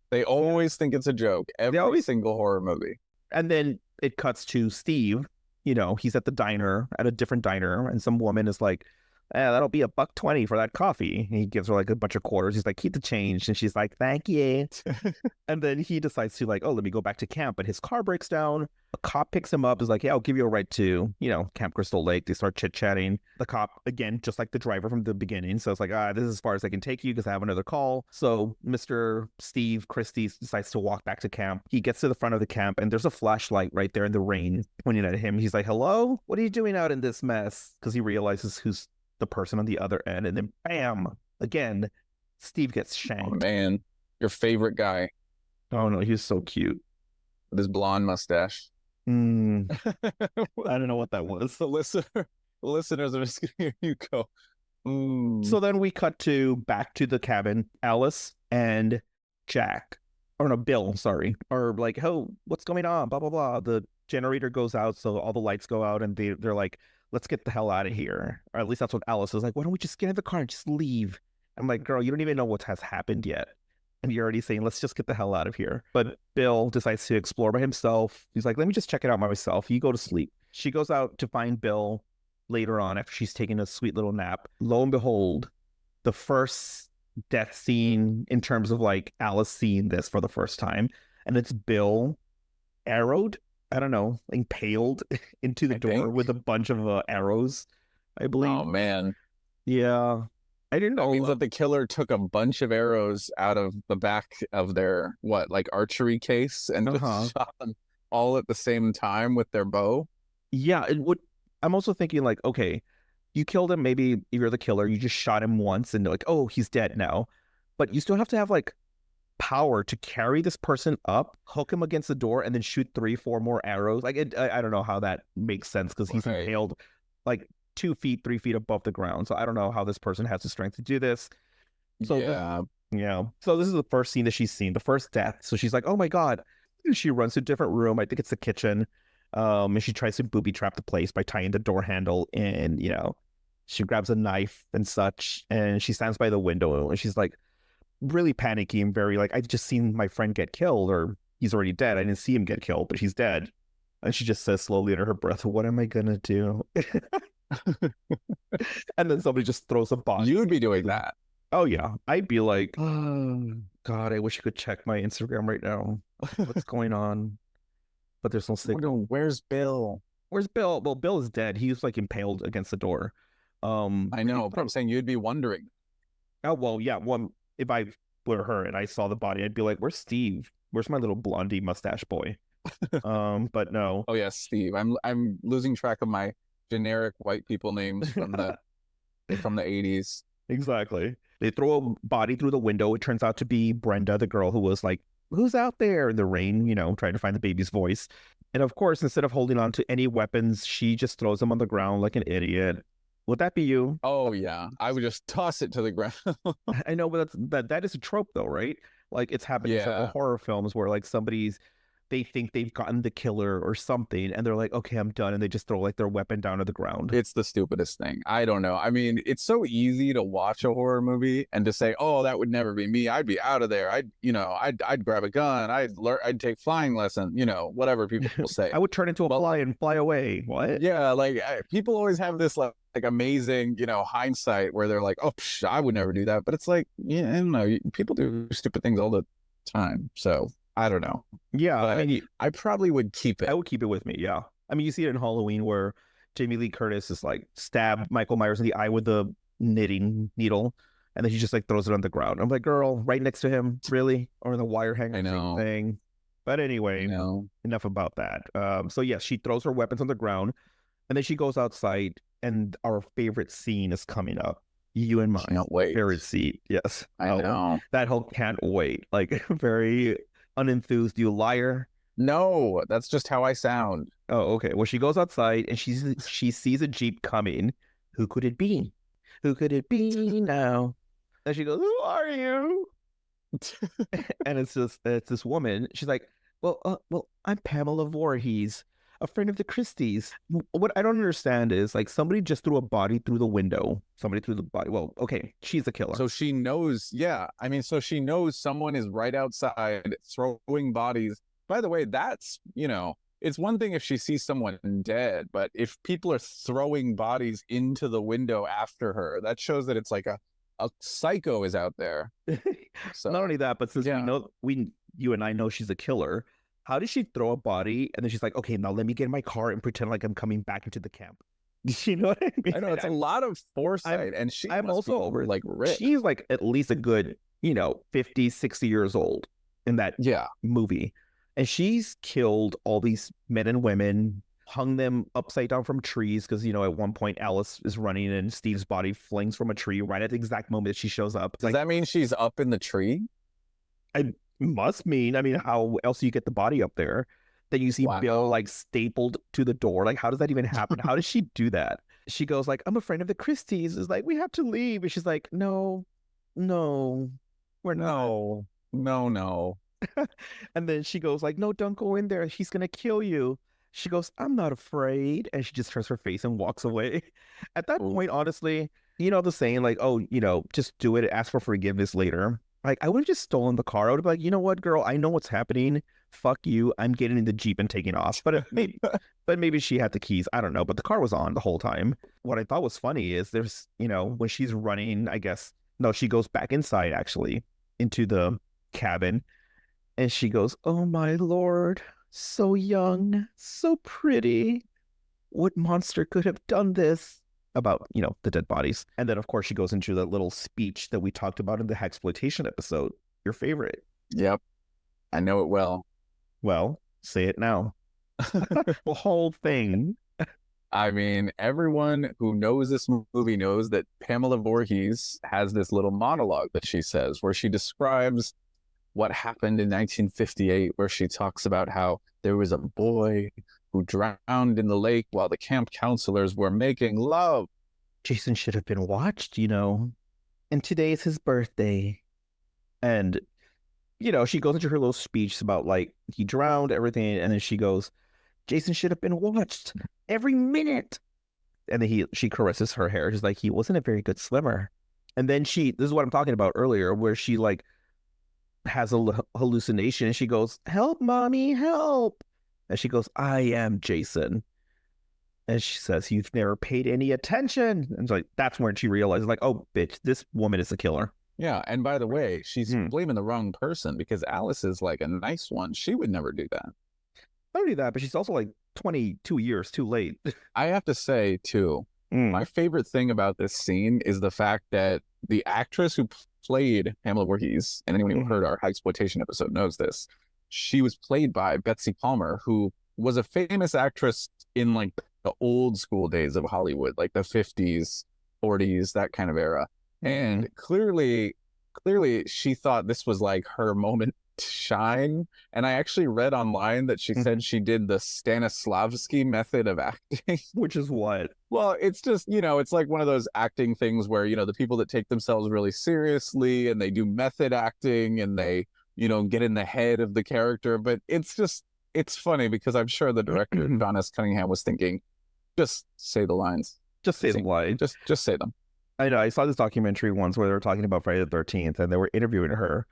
They always think it's a joke. Every single horror movie. And then it cuts to Steve. He's at the diner, at a different diner, and some woman is like, that'll be $1.20 for that coffee. And he gives her like a bunch of quarters. He's like, keep the change. And she's like, thank you. And then he decides to like, oh, let me go back to camp. But his car breaks down. A cop picks him up. Is like, yeah, I'll give you a ride to, Camp Crystal Lake. They start chit-chatting. The cop, again, just like the driver from the beginning. So it's like, this is as far as I can take you because I have another call. So Mr. Steve Christie decides to walk back to camp. He gets to the front of the camp and there's a flashlight right there in the rain pointing at him. He's like, hello? What are you doing out in this mess? Because he realizes who's the person on the other end, and then bam, again, Steve gets shanked. Oh man, your favorite guy. Oh no, he's so cute with his blonde mustache. I don't know what that was. The listeners are just gonna hear you go. So then we cut back to the cabin. Alice and Jack, or no, Bill, sorry, are like, oh, what's going on? Blah blah blah. The generator goes out, so all the lights go out, and they're like, let's get the hell out of here. Or at least that's what Alice is like. Why don't we just get in the car and just leave? I'm like, girl, you don't even know what has happened yet. And you're already saying, let's just get the hell out of here. But Bill decides to explore by himself. He's like, let me just check it out by myself. You go to sleep. She goes out to find Bill later on after she's taking a sweet little nap. Lo and behold, the first death scene in terms of like Alice seeing this for the first time. And it's Bill arrowed. I don't know, impaled into the door with a bunch of arrows, I believe. Oh, man. Yeah. I didn't know. That means that the killer took a bunch of arrows out of the back of their, archery case and just shot them all at the same time with their bow? Yeah. I'm also thinking like, okay, you killed him. Maybe if you're the killer, you just shot him once and they're like, oh, he's dead now. But you still have to have like power to carry this person up, hook him against the door, and then shoot 3-4 more arrows. Like I don't know how that makes sense because he's impaled like 2 feet, 3 feet above the ground. So I don't know how this person has the strength to do this. So so this is the first scene that she's seen, the first death. So she's like, oh my god. And she runs to a different room. I think it's the kitchen. And she tries to booby trap the place by tying the door handle, and she grabs a knife and such, and she stands by the window and she's like really panicky and very like, I've just seen my friend get killed, or he's already dead. I didn't see him get killed, but he's dead. And she just says slowly under her breath, what am I gonna do? And then somebody just throws a body. You would be doing that. Oh yeah, I'd be like, oh, God, I wish I could check my Instagram right now. What's going on? But there's no signal. Where's Bill? Where's Bill? Well, Bill is dead. He was like impaled against the door. I know, but I'm saying you'd be wondering. Oh well, yeah. Well, if I were her and I saw the body, I'd be like, "Where's Steve? Where's my little blondie mustache boy?" But no. Oh yes, Steve. I'm losing track of my generic white people names from the 80s. Exactly. They throw a body through the window. It turns out to be Brenda, the girl who was like, "Who's out there in the rain?" Trying to find the baby's voice. And of course, instead of holding on to any weapons, she just throws them on the ground like an idiot. Would that be you? Oh yeah, I would just toss it to the ground. I know, but that is a trope though, right? Like it's happened in several Yeah. horror films where like they think they've gotten the killer or something, and they're like, okay, I'm done, and they just throw like their weapon down to the ground. It's the stupidest thing. I don't know. I mean, it's so easy to watch a horror movie and to say, "Oh, that would never be me. I'd be out of there. I'd grab a gun. I'd take flying lesson. Whatever people will say." I would turn into a fly and fly away. What? Yeah, like people always have this like amazing, hindsight where they're like, "Oh, I would never do that." But it's like, yeah, I don't know. People do stupid things all the time. So I don't know. Yeah, But I mean, I probably would keep it. I would keep it with me. Yeah, I mean, you see it in Halloween where Jamie Lee Curtis is like stabbed Michael Myers in the eye with the knitting needle, and then he just like throws it on the ground. I'm like, girl, right next to him, really? Or the wire hanger, I same know. thing. But anyway, enough about that. So yes, she throws her weapons on the ground, and then she goes outside, and our favorite scene is coming up. You and mine. Can't wait. Favorite scene. Yes. I know. That whole can't wait. Like very unenthused. You liar. No, that's just how I sound. Oh, okay. Well, she goes outside and she sees a Jeep coming. Who could it be? Who could it be now? And she goes, "Who are you?" And it's this woman. She's like, well, I'm Pamela Voorhees, a friend of the Christies. What I don't understand is like somebody just threw a body through the window. Somebody threw the body. Well, okay, she's a killer. So she knows, yeah. I mean, so she knows someone is right outside throwing bodies. By the way, that's, it's one thing if she sees someone dead, but if people are throwing bodies into the window after her, that shows that it's like a psycho is out there. So Not only that, but since yeah. we know you and I know she's a killer, how did she throw a body and then she's like, okay, now let me get in my car and pretend like I'm coming back into the camp? You know what I mean? I know it's a lot of foresight, and I'm also over like rich. She's like at least a good, 50, 60 years old in that movie. And she's killed all these men and women, hung them upside down from trees because, at one point Alice is running and Steve's body flings from a tree right at the exact moment that she shows up. Does that mean she's up in the tree? I must mean, how else do you get the body up there? Then you see Bill like stapled to the door. Like, how does that even happen? How does she do that? She goes like, I'm a friend of the Christies. Is like, we have to leave. And she's like, no, we're not. No. And then she goes like, no, don't go in there. He's going to kill you. She goes, I'm not afraid. And she just turns her face and walks away. At that point, honestly, the saying like, oh, just do it. Ask for forgiveness later. Like, I would have just stolen the car. I would have been like, you know what, girl? I know what's happening. Fuck you. I'm getting in the Jeep and taking off. But maybe she had the keys. I don't know. But the car was on the whole time. What I thought was funny is there's, when she's running, I guess, no, she goes back inside, actually, into the cabin. And she goes, oh, my Lord, so young, so pretty. What monster could have done this? About, the dead bodies. And then, of course, she goes into that little speech that we talked about in the Hexploitation episode. Your favorite. Yep. I know it well. Well, say it now. The whole thing. I mean, everyone who knows this movie knows that Pamela Voorhees has this little monologue that she says where she describes what happened in 1958, where she talks about how there was a boy who drowned in the lake while the camp counselors were making love. Jason should have been watched, And today is his birthday. And, she goes into her little speech about like he drowned, everything. And then she goes, Jason should have been watched every minute. And then she caresses her hair. She's like, he wasn't a very good swimmer. And then this is what I'm talking about earlier, where she like has a hallucination and she goes, help, mommy, help. And she goes, I am Jason. And she says, you've never paid any attention. And it's like, that's when she realizes like, oh, bitch, this woman is a killer. Yeah, and by the way, she's Hmm. blaming the wrong person because Alice is like a nice one. She would never do that. Not only that, but she's also like 22 years too late. I have to say too, Mm. my favorite thing about this scene is the fact that the actress who played Pamela Voorhees, and anyone who Mhm. heard our high exploitation episode knows this, she was played by Betsy Palmer, who was a famous actress in like the old school days of Hollywood, like the 50s, 40s, that kind of era. And clearly she thought this was like her moment to shine. And I actually read online that she said she did the Stanislavski method of acting. Which is what? Well, it's just, it's like one of those acting things where, the people that take themselves really seriously and they do method acting and they, get in the head of the character. But it's funny because I'm sure the director, John S. Cunningham, was thinking, just say the lines. Just say the line. Just say them. I know. I saw this documentary once where they were talking about Friday the 13th and they were interviewing her.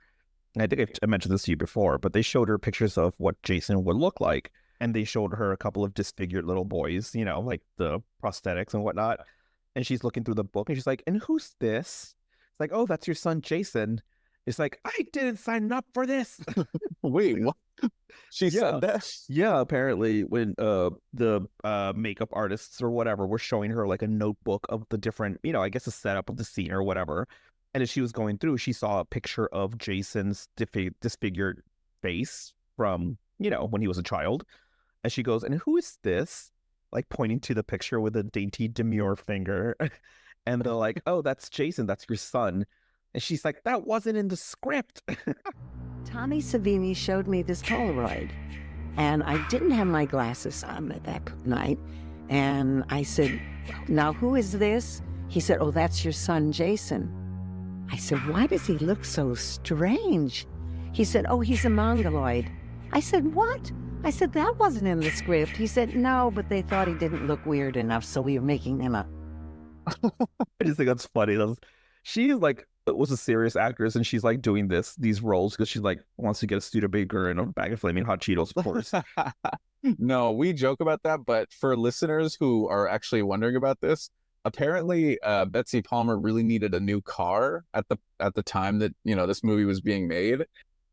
And I think I mentioned this to you before, but they showed her pictures of what Jason would look like. And they showed her a couple of disfigured little boys, like the prosthetics and whatnot. And she's looking through the book and she's like, and who's this? It's like, oh, that's your son, Jason. It's like, I didn't sign up for this. Wait, what? She Yeah. said that? Yeah, apparently when the makeup artists or whatever were showing her like a notebook of the different, I guess the setup of the scene or whatever. And as she was going through, she saw a picture of Jason's disfigured face from, when he was a child. And she goes, and who is this? Like pointing to the picture with a dainty demure finger. And they're like, oh, that's Jason. That's your son. And she's like, that wasn't in the script. Tommy Savini showed me this Polaroid, and I didn't have my glasses on at that night. And I said, now who is this? He said, oh, that's your son, Jason. I said, why does he look so strange? He said, oh, he's a mongoloid. I said, what? I said, that wasn't in the script. He said, no, but they thought he didn't look weird enough, so we were making him up. I just think that's funny. She was a serious actress, and she's like doing these roles because she's like wants to get a Studebaker and a bag of flaming hot Cheetos, of course. No, we joke about that, but for listeners who are actually wondering about this, apparently Betsy Palmer really needed a new car at the time that this movie was being made.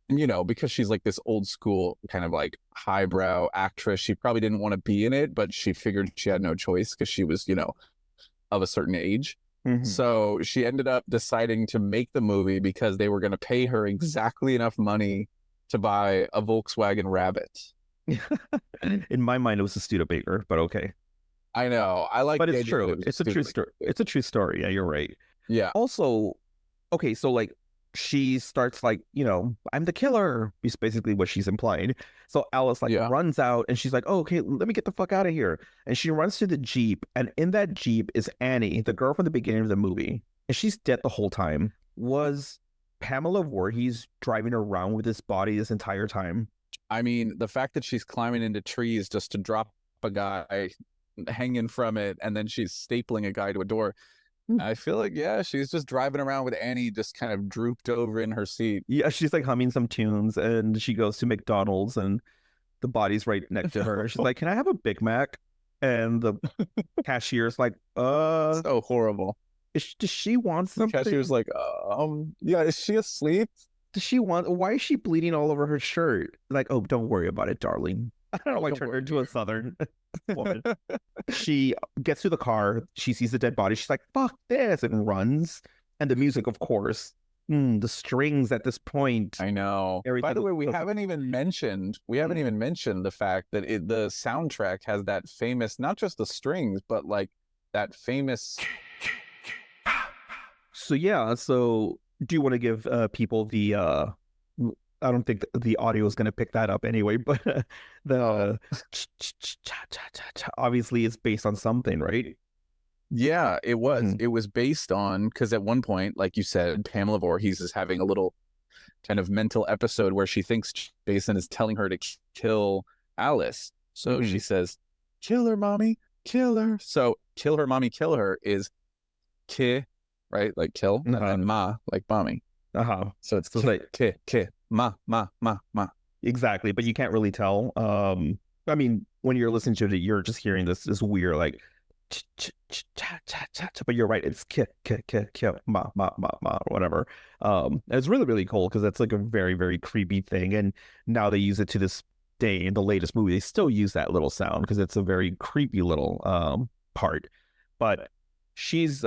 And because she's like this old school kind of like highbrow actress, she probably didn't want to be in it, but she figured she had no choice because she was of a certain age. Mhm. So she ended up deciding to make the movie because they were going to pay her exactly enough money to buy a Volkswagen Rabbit. In my mind, it was a Studebaker, but okay. I know. I like, But the it's idea true. that it was It's a true stupid. story. It's a true story. Yeah, you're right. Yeah. Also, okay, so like she starts like, I'm the killer, is basically what she's implying. So Alice runs out and she's like, oh, okay, let me get the fuck out of here. And she runs to the Jeep, and in that Jeep is Annie, the girl from the beginning of the movie. And she's dead the whole time. Was Pamela Voorhees driving around with this body this entire time? I mean, the fact that she's climbing into trees just to drop a guy hanging from it, and then she's stapling a guy to a door. I feel like, yeah, she's just driving around with Annie just kind of drooped over in her seat. Yeah, she's like humming some tunes, and she goes to McDonald's, and the body's right next to her. She's like, can I have a Big Mac? And the cashier's like, So horrible. does she want The something? cashier's like, yeah, is she asleep? Does she want, why is she bleeding all over her shirt? Like, oh, don't worry about it, darling. I don't know why I turned her into a Southern woman. She gets to the car, she sees the dead body, she's like, fuck this, and runs. And the music, of course, the strings at this point. I know. By Everything the way, we looks- haven't even mentioned the fact that the soundtrack has that famous, not just the strings, but like that famous. So yeah, so do you want to give people the I don't think the audio is going to pick that up anyway, but the obviously it's based on something, right? Yeah, it was. Mhm. It was based on, because at one point, like you said, Pamela Voorhees is having a little kind of mental episode where she thinks Jason is telling her to kill Alice. So she says, kill her, mommy, kill her. So kill her, mommy, kill her is ki, right? Like kill, and then ma, like mommy. So it's So it's like ki, ma. exactly, but you can't really tell. I mean, when you're listening to it, you're just hearing this weird like but you're right, it's ma ma ma ma or whatever. And it's really really cool because that's like a very very creepy thing, and now they use it to this day in the latest movie. They still use that little sound because it's a very creepy little part. But she's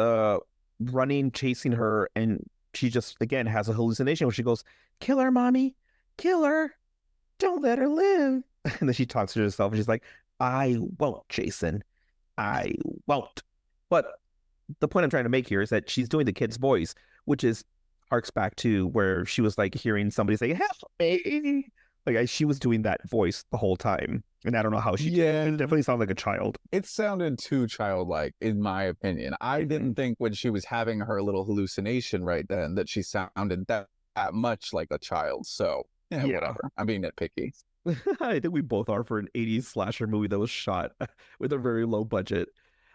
running, chasing her, and she just again has a hallucination where she goes, "Kill her, mommy, kill her, don't let her live." And then she talks to herself and she's like, "I won't, Jason. I won't." But the point I'm trying to make here is that she's doing the kid's voice, which is harks back to where she was like hearing somebody say, "Help me." Like she was doing that voice the whole time. And I don't know how she did. It definitely sounded like a child. It sounded too childlike, in my opinion. I didn't think when she was having her little hallucination right then that she sounded that much like a child. So, yeah. Whatever. I'm being nitpicky. I think we both are for an 80s slasher movie that was shot with a very low budget.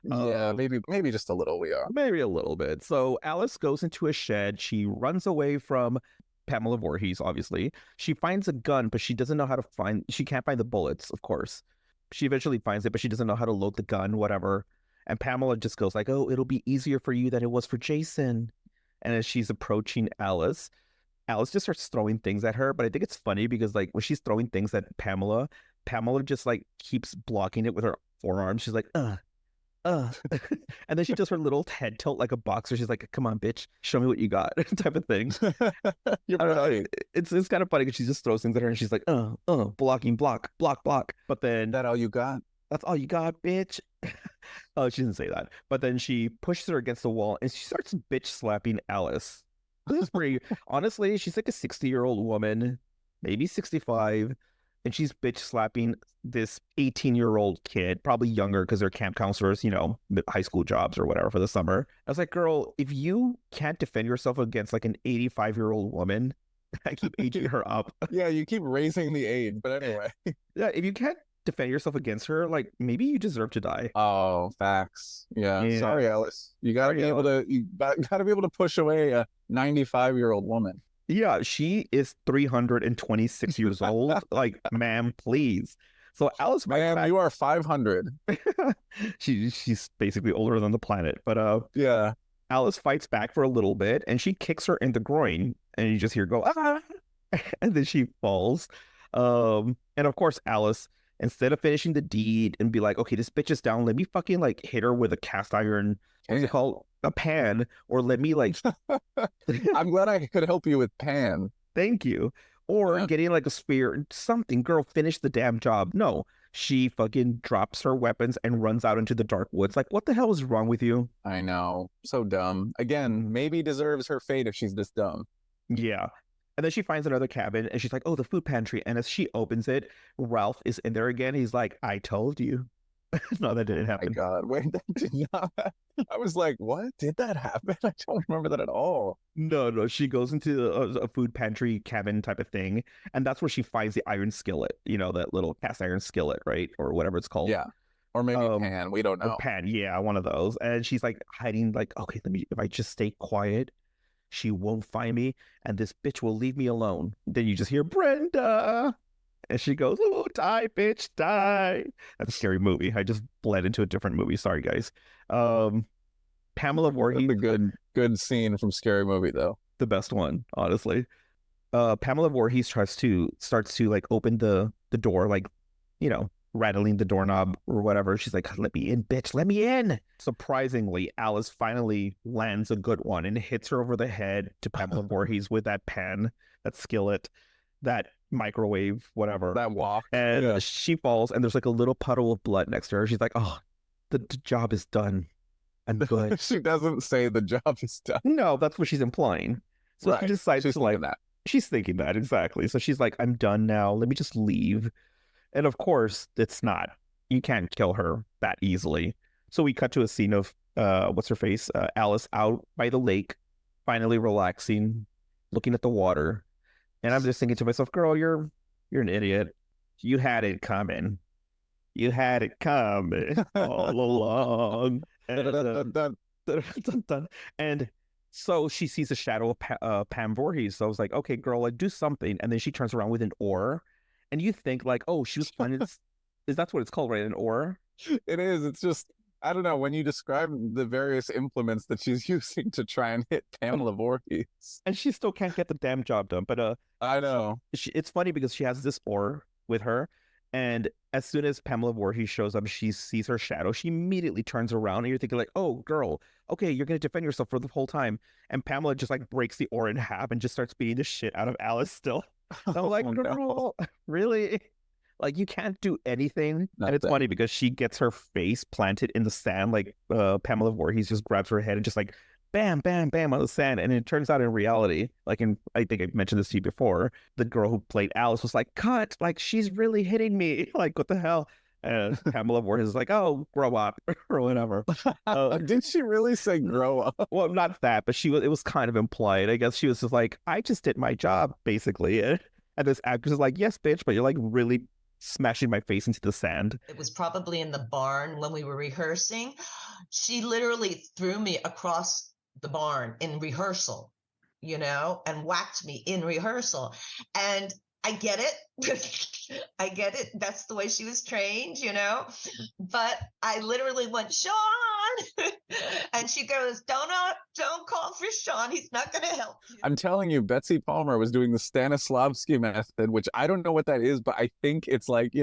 Yeah, maybe just a little we are. Maybe a little bit. So Alice goes into a shed. She runs away from Pamela Voorhees, obviously. She finds a gun, but she doesn't know how to she can't find the bullets, of course. She eventually finds it, but she doesn't know how to load the gun, whatever. And Pamela just goes like, "Oh, it'll be easier for you than it was for Jason." And as she's approaching Alice just starts throwing things at her. But I think it's funny because like when she's throwing things at Pamela just like keeps blocking it with her forearm. She's like, and then she does her little head tilt like a boxer. She's like, "Come on, bitch, show me what you got," type of thing. You're right. It's kind of funny because she just throws things at her and she's like, blocking, block. But then that all you got? That's all you got, bitch. Oh, she didn't say that. But then she pushes her against the wall and she starts bitch slapping Alice. This is pretty, honestly, she's like a 60-year-old woman, maybe 65. And she's bitch slapping this 18-year-old kid, probably younger because they're camp counselors, high school jobs or whatever for the summer. I was like, girl, if you can't defend yourself against like an 85-year-old woman, I keep aging her up. Yeah, you keep raising the age, but anyway. Yeah, if you can't defend yourself against her, like maybe you deserve to die. Oh, facts. Yeah. Sorry, Alice. You gotta be able to push away a 95-year-old woman. Yeah, she is 326 years old. Like, ma'am, please. So Alice, ma'am, you are 500. She's basically older than the planet. But yeah, Alice fights back for a little bit, and she kicks her in the groin, and you just hear go, "Ah!" And then she falls. And of course, Alice, instead of finishing the deed and be like, "Okay, this bitch is down. Let me fucking like hit her with a cast iron. What's it called? A pan, or let me like." I'm glad I could help you with pan. Thank you. Or getting like a spear, something. Girl, finish the damn job. No, she fucking drops her weapons and runs out into the dark woods. Like, what the hell is wrong with you? I know, so dumb. Again, maybe deserves her fate if she's this dumb. Yeah. And then she finds another cabin and she's like, "Oh, the food pantry." And as she opens it, Ralph is in there again. He's like, "I told you." No, that didn't happen. My God, wait, that did not. I was like, what? Did that happen? I don't remember that at all. No. She goes into a food pantry cabin type of thing. And that's where she finds the iron skillet, that little cast iron skillet, right? Or whatever it's called. Yeah. Or maybe a pan. We don't know. A pan. Yeah, one of those. And she's like hiding, like, "Okay, if I just stay quiet, she won't find me. And this bitch will leave me alone." Then you just hear, "Brenda." And she goes, "Oh, die, bitch, die." That's a scary movie. I just bled into a different movie. Sorry, guys. Pamela Voorhees. That's a good scene from Scary Movie, though. The best one, honestly. Pamela Voorhees starts to like open the door, like, rattling the doorknob or whatever. She's like, "Let me in, bitch, let me in." Surprisingly, Alice finally lands a good one and hits her over the head to Pamela Voorhees with that pan, that skillet, that microwave, whatever, that wok, and she falls and there's like a little puddle of blood next to her. She's like, "Oh, the job is done. I'm good." She doesn't say the job is done. No, that's what she's implying. So right. She decides to like that. She's thinking that, exactly. So she's like, "I'm done now. Let me just leave." And of course, it's not. You can't kill her that easily. So we cut to a scene of what's her face, Alice out by the lake, finally relaxing, looking at the water. And I'm just thinking to myself, girl, you're an idiot. You had it coming. You had it coming all along. And so she sees the shadow of Pam Voorhees. So I was like, "Okay, girl, like do something." And then she turns around with an oar. And you think like, oh, she was planning. Is that what it's called, right? An oar? It is. It's just I don't know, when you describe the various implements that she's using to try and hit Pamela Voorhees. And she still can't get the damn job done. But I know. it's funny because she has this aura with her, and as soon as Pamela Voorhees shows up, she sees her shadow. She immediately turns around, and you're thinking like, "Oh, girl, okay, you're gonna defend yourself for the whole time." And Pamela just like breaks the aura in half and just starts beating the shit out of Alice. Still, so I'm like, Oh, no. "Girl, really?" Like you can't do anything. And it's Nothing. funny because she gets her face planted in the sand, like Pamela Voorhees just grabs her head and just like bam, bam, bam on the sand. And it turns out in reality, like I think I mentioned this to you before, the girl who played Alice was like, cut, like she's really hitting me. Like, what the hell? And Pamela Voorhees is like, oh, grow up or whatever. Did she really say grow up? Well, not that, but it was kind of implied. I guess she was just like, I just did my job, basically. And this actress is like, yes, bitch, but you're like really smashing my face into the sand. It was probably in the barn when we were rehearsing. She literally threw me across the barn in rehearsal, and whacked me in rehearsal. And I get it. I get it. That's the way she was trained, But I literally went, Sean. And she goes, don't call for Sean. He's not going to help you. I'm telling you, Betsy Palmer was doing the Stanislavski method, which I don't know what that is, but I think it's like,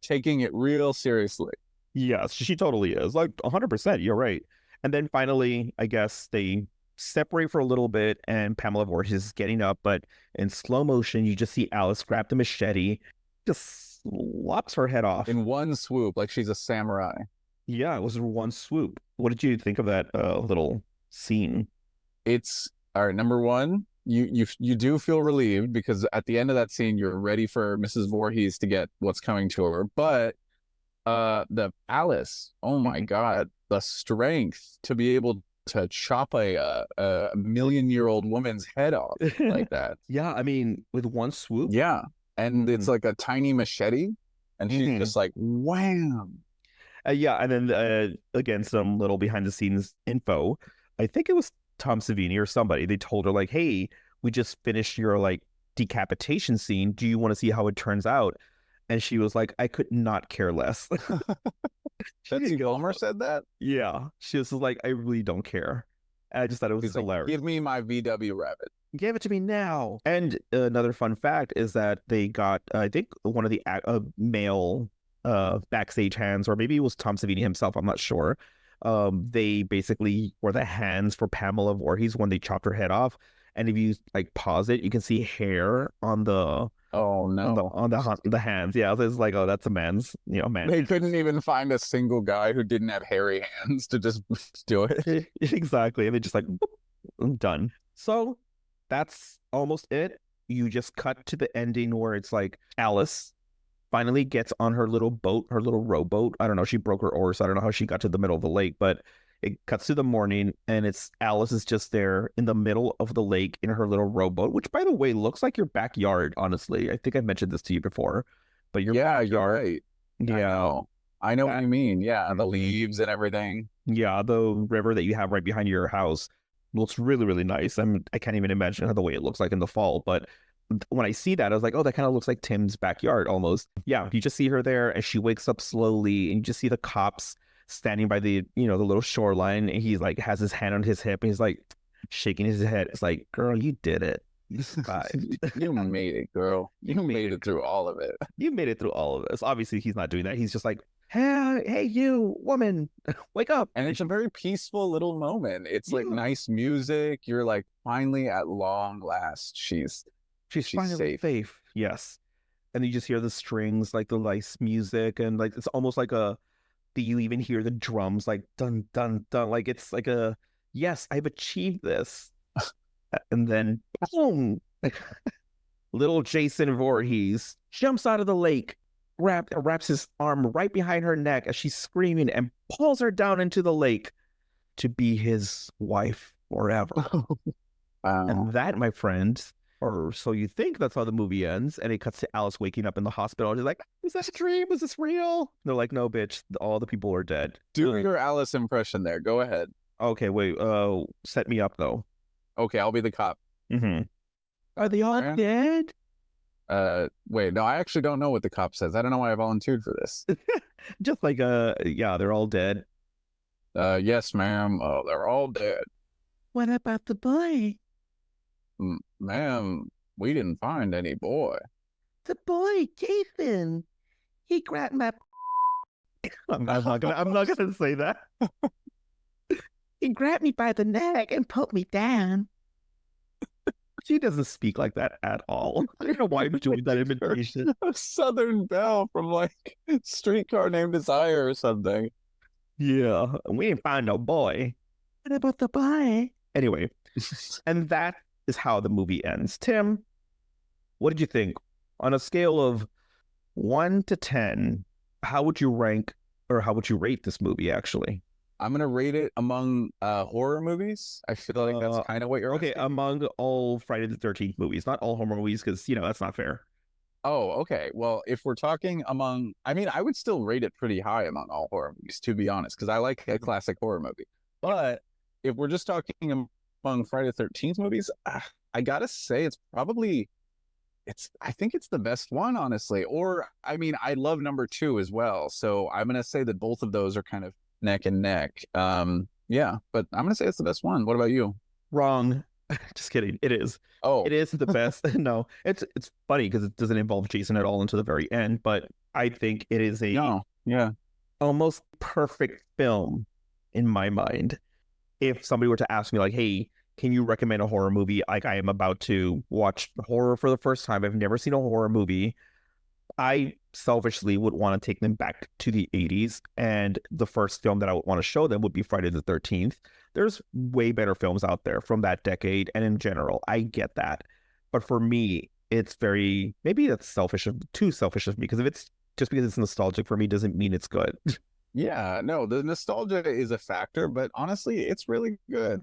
taking it real seriously. Yes, she totally is. Like 100%. You're right. And then finally, I guess they separate for a little bit and Pamela Voorhees is getting up, but in slow motion, you just see Alice grab the machete, just lops her head off. In one swoop, like she's a samurai. Yeah, it was one swoop. What did you think of that little scene? It's all right. Number one, you do feel relieved because at the end of that scene, you're ready for Mrs. Voorhees to get what's coming to her. But the Alice, oh my God, the strength to be able to chop a million-year-old woman's head off like that. Yeah, I mean, with one swoop. Yeah, and it's like a tiny machete, and she's just like wham. Yeah, and then again, some little behind the scenes info. I think it was Tom Savini or somebody. They told her like, "Hey, we just finished your like decapitation scene. Do you want to see how it turns out?" And she was like, "I could not care less." Betsy Gilmer said that? Yeah, she was like, "I really don't care." And I just thought it was He's hilarious. Like, give me my VW Rabbit. Give it to me now. And another fun fact is that they got, I think, one of the male backstage hands, or maybe it was Tom Savini himself, I'm not sure. They basically were the hands for Pamela Voorhees when they chopped her head off. And if you like pause it, you can see hair on the on the hands. Yeah, so it's like, oh, that's a man's, man. They couldn't even find a single guy who didn't have hairy hands to just do it. Exactly, and they just like done. So that's almost it. You just cut to the ending where it's like Alice finally gets on her little boat, her little rowboat. I don't know. She broke her oars. So I don't know how she got to the middle of the lake, but it cuts to the morning and it's Alice is just there in the middle of the lake in her little rowboat, which by the way, looks like your backyard. Honestly, I think I mentioned this to you before, but you're right. Yeah. I know what you mean. Yeah. And the leaves and everything. Yeah. The river that you have right behind your house looks really, really nice. I can't even imagine the way it looks like in the fall, but when I see that, I was like, oh, that kind of looks like Tim's backyard almost. Yeah, you just see her there and she wakes up slowly and you just see the cops standing by the, the little shoreline. And he's like, has his hand on his hip and he's like shaking his head. It's like, girl, you did it. You survived. You made it, girl. You made it through all of it. You made it through all of this. Obviously, he's not doing that. He's just like, hey, you woman, wake up. And it's a very peaceful little moment. It's like nice music. You're like, finally, at long last, she's finally safe. Yes. And you just hear the strings, like the nice music, and like it's almost like you even hear the drums like dun dun dun, like it's like a yes, I've achieved this. And then boom, little Jason Voorhees jumps out of the lake, wraps his arm right behind her neck as she's screaming and pulls her down into the lake to be his wife forever. Wow. And that, my friend, or so you think, that's how the movie ends. And it cuts to Alice waking up in the hospital. And she's like, is that a dream? Was this real? And they're like, no, bitch. All the people are dead. Do your Alice impression there. Go ahead. Okay, wait. Set me up, though. Okay, I'll be the cop. Mm-hmm. Are they all dead? Wait, no, I actually don't know what the cop says. I don't know why I volunteered for this. Just like, yeah, they're all dead. Yes, ma'am. They're all dead. What about the boy? Ma'am, we didn't find any boy. The boy, Jason. He grabbed my. I'm not gonna say that. He grabbed me by the neck and put me down. She doesn't speak like that at all. I don't know why you're doing that imitation. A Southern Belle from like Streetcar Named Desire or something. Yeah, we didn't find no boy. What about the boy? Anyway, and that is how the movie ends. Tim, what did you think? On a scale of 1 to 10, how would you rank or how would you rate this movie, actually? I'm gonna rate it among horror movies. I feel like that's kind of what you're okay, asking. among all Friday the 13th movies, not all horror movies, because, that's not fair. Oh, okay. Well, if we're talking among, I mean, I would still rate it pretty high among all horror movies, to be honest, because I like a classic horror movie. But if we're just talking among Friday the 13th movies, I gotta say I think it's the best one, honestly. Or, I mean, I love number 2 as well. So I'm gonna say that both of those are kind of neck and neck. Yeah, but I'm gonna say it's the best one. What about you? Wrong. Just kidding. It is. Oh, It is the best. No, it's funny because it doesn't involve Jason at all until the very end, but I think it is a no, yeah. almost perfect film in my mind. If somebody were to ask me like, hey, can you recommend a horror movie? Like, I am about to watch horror for the first time. I've never seen a horror movie. I selfishly would want to take them back to the 80s, and the first film that I would want to show them would be Friday the 13th. There's way better films out there from that decade, and in general, I get that. But for me, it's very, maybe that's too selfish of me, because if it's just because it's nostalgic for me doesn't mean it's good. Yeah, no, the nostalgia is a factor, but honestly, it's really good.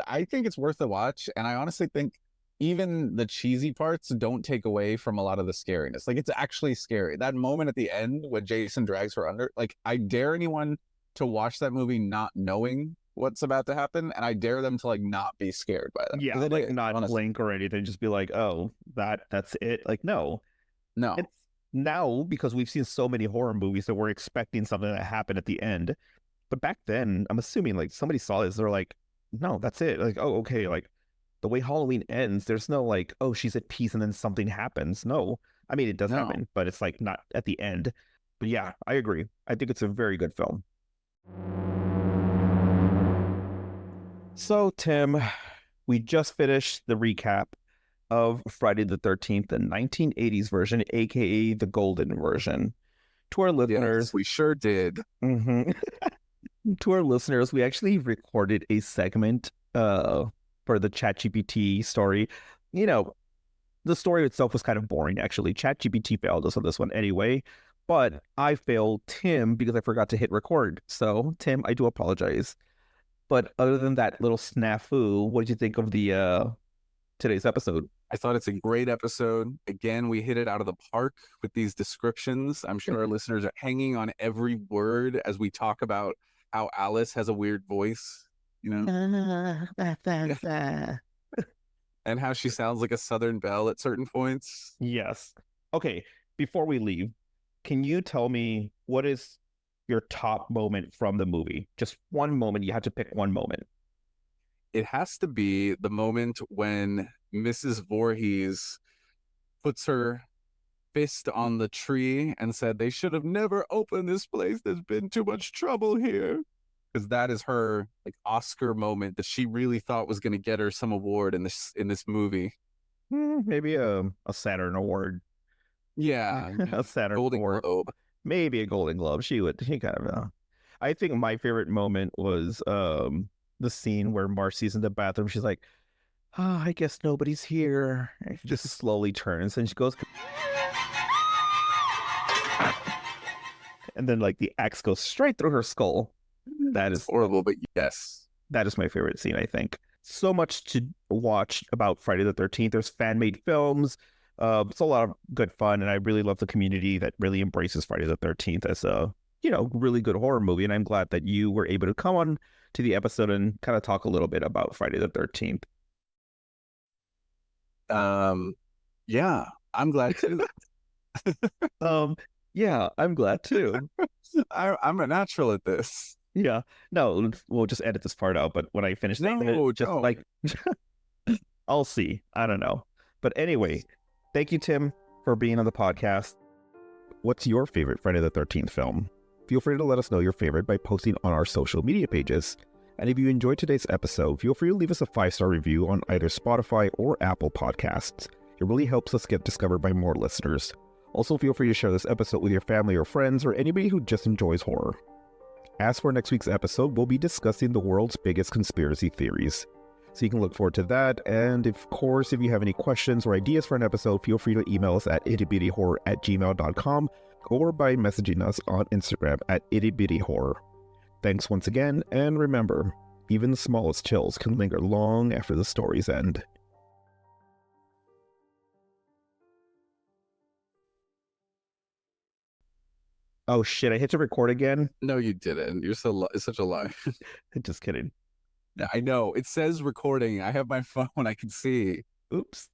I think it's worth a watch, and I honestly think even the cheesy parts don't take away from a lot of the scariness. Like, it's actually scary. That moment at the end when Jason drags her under, like, I dare anyone to watch that movie not knowing what's about to happen, and I dare them to like not be scared by that. Yeah, 'Cause like it- not honestly, blink or anything, just be like, oh, that's it. Like, no. no. It's now because we've seen so many horror movies that we're expecting something to happen at the end. But back then, I'm assuming like somebody saw this, they're like, no, that's it. Like, oh, okay, like the way Halloween ends, there's no like, oh, she's at peace and then something happens. No. I mean, it does No. happen, but it's like not at the end. But yeah, I agree. I think it's a very good film. So, Tim, we just finished the recap of Friday the 13th, the 1980s version, aka the golden version. To our listeners, Yes, we sure did. mhm. To our listeners, we actually recorded a segment for the ChatGPT story. The story itself was kind of boring, actually. ChatGPT failed us on this one anyway, but I failed Tim because I forgot to hit record. So, Tim, I do apologize. But other than that little snafu, what did you think of the today's episode? I thought it's a great episode. Again, we hit it out of the park with these descriptions. I'm sure our listeners are hanging on every word as we talk about how Alice has a weird voice, and how she sounds like a Southern Belle at certain points. Yes. Okay, before we leave, can you tell me what is your top moment from the movie? Just one moment. You have to pick one moment. It has to be the moment when Mrs. Voorhees puts her fist on the tree and said, they should have never opened this place. There's been too much trouble here. Because that is her like Oscar moment that she really thought was going to get her some award in this movie. Maybe a Saturn award. Yeah, A Saturn Golden award. Globe. Maybe a Golden Globe. She kind of. I think my favorite moment was the scene where Marcy's in the bathroom. She's like, "Oh, I guess nobody's here." And she just slowly turns and she goes, and then like the axe goes straight through her skull. That is Horrible, but yes. that is my favorite scene, I think. So much to watch about Friday the 13th. There's fan-made films. It's a lot of good fun, and I really love the community that really embraces Friday the 13th as a, really good horror movie. And I'm glad that you were able to come on to the episode and kind of talk a little bit about Friday the 13th. Yeah, I'm glad too. Yeah, I'm glad too. I'm a natural at this. Yeah. No, we'll just edit this part out. But when I finish saying No, it, just don't. like, I'll see. I don't know. But anyway, thank you, Tim, for being on the podcast. What's your favorite Friday the 13th film? Feel free to let us know your favorite by posting on our social media pages. And if you enjoyed today's episode, feel free to leave us a 5-star review on either Spotify or Apple Podcasts. It really helps us get discovered by more listeners. Also, feel free to share this episode with your family or friends or anybody who just enjoys horror. As for next week's episode, we'll be discussing the world's biggest conspiracy theories. So you can look forward to that. And of course, if you have any questions or ideas for an episode, feel free to email us at ittybittyhorror@gmail.com or by messaging us on Instagram at ittybittyhorror. Thanks once again, and remember, even the smallest chills can linger long after the story's end. Oh shit, I hit to record again? No, you didn't. You're such a lie. Just kidding. I know. It says recording. I have my phone. I can see. Oops.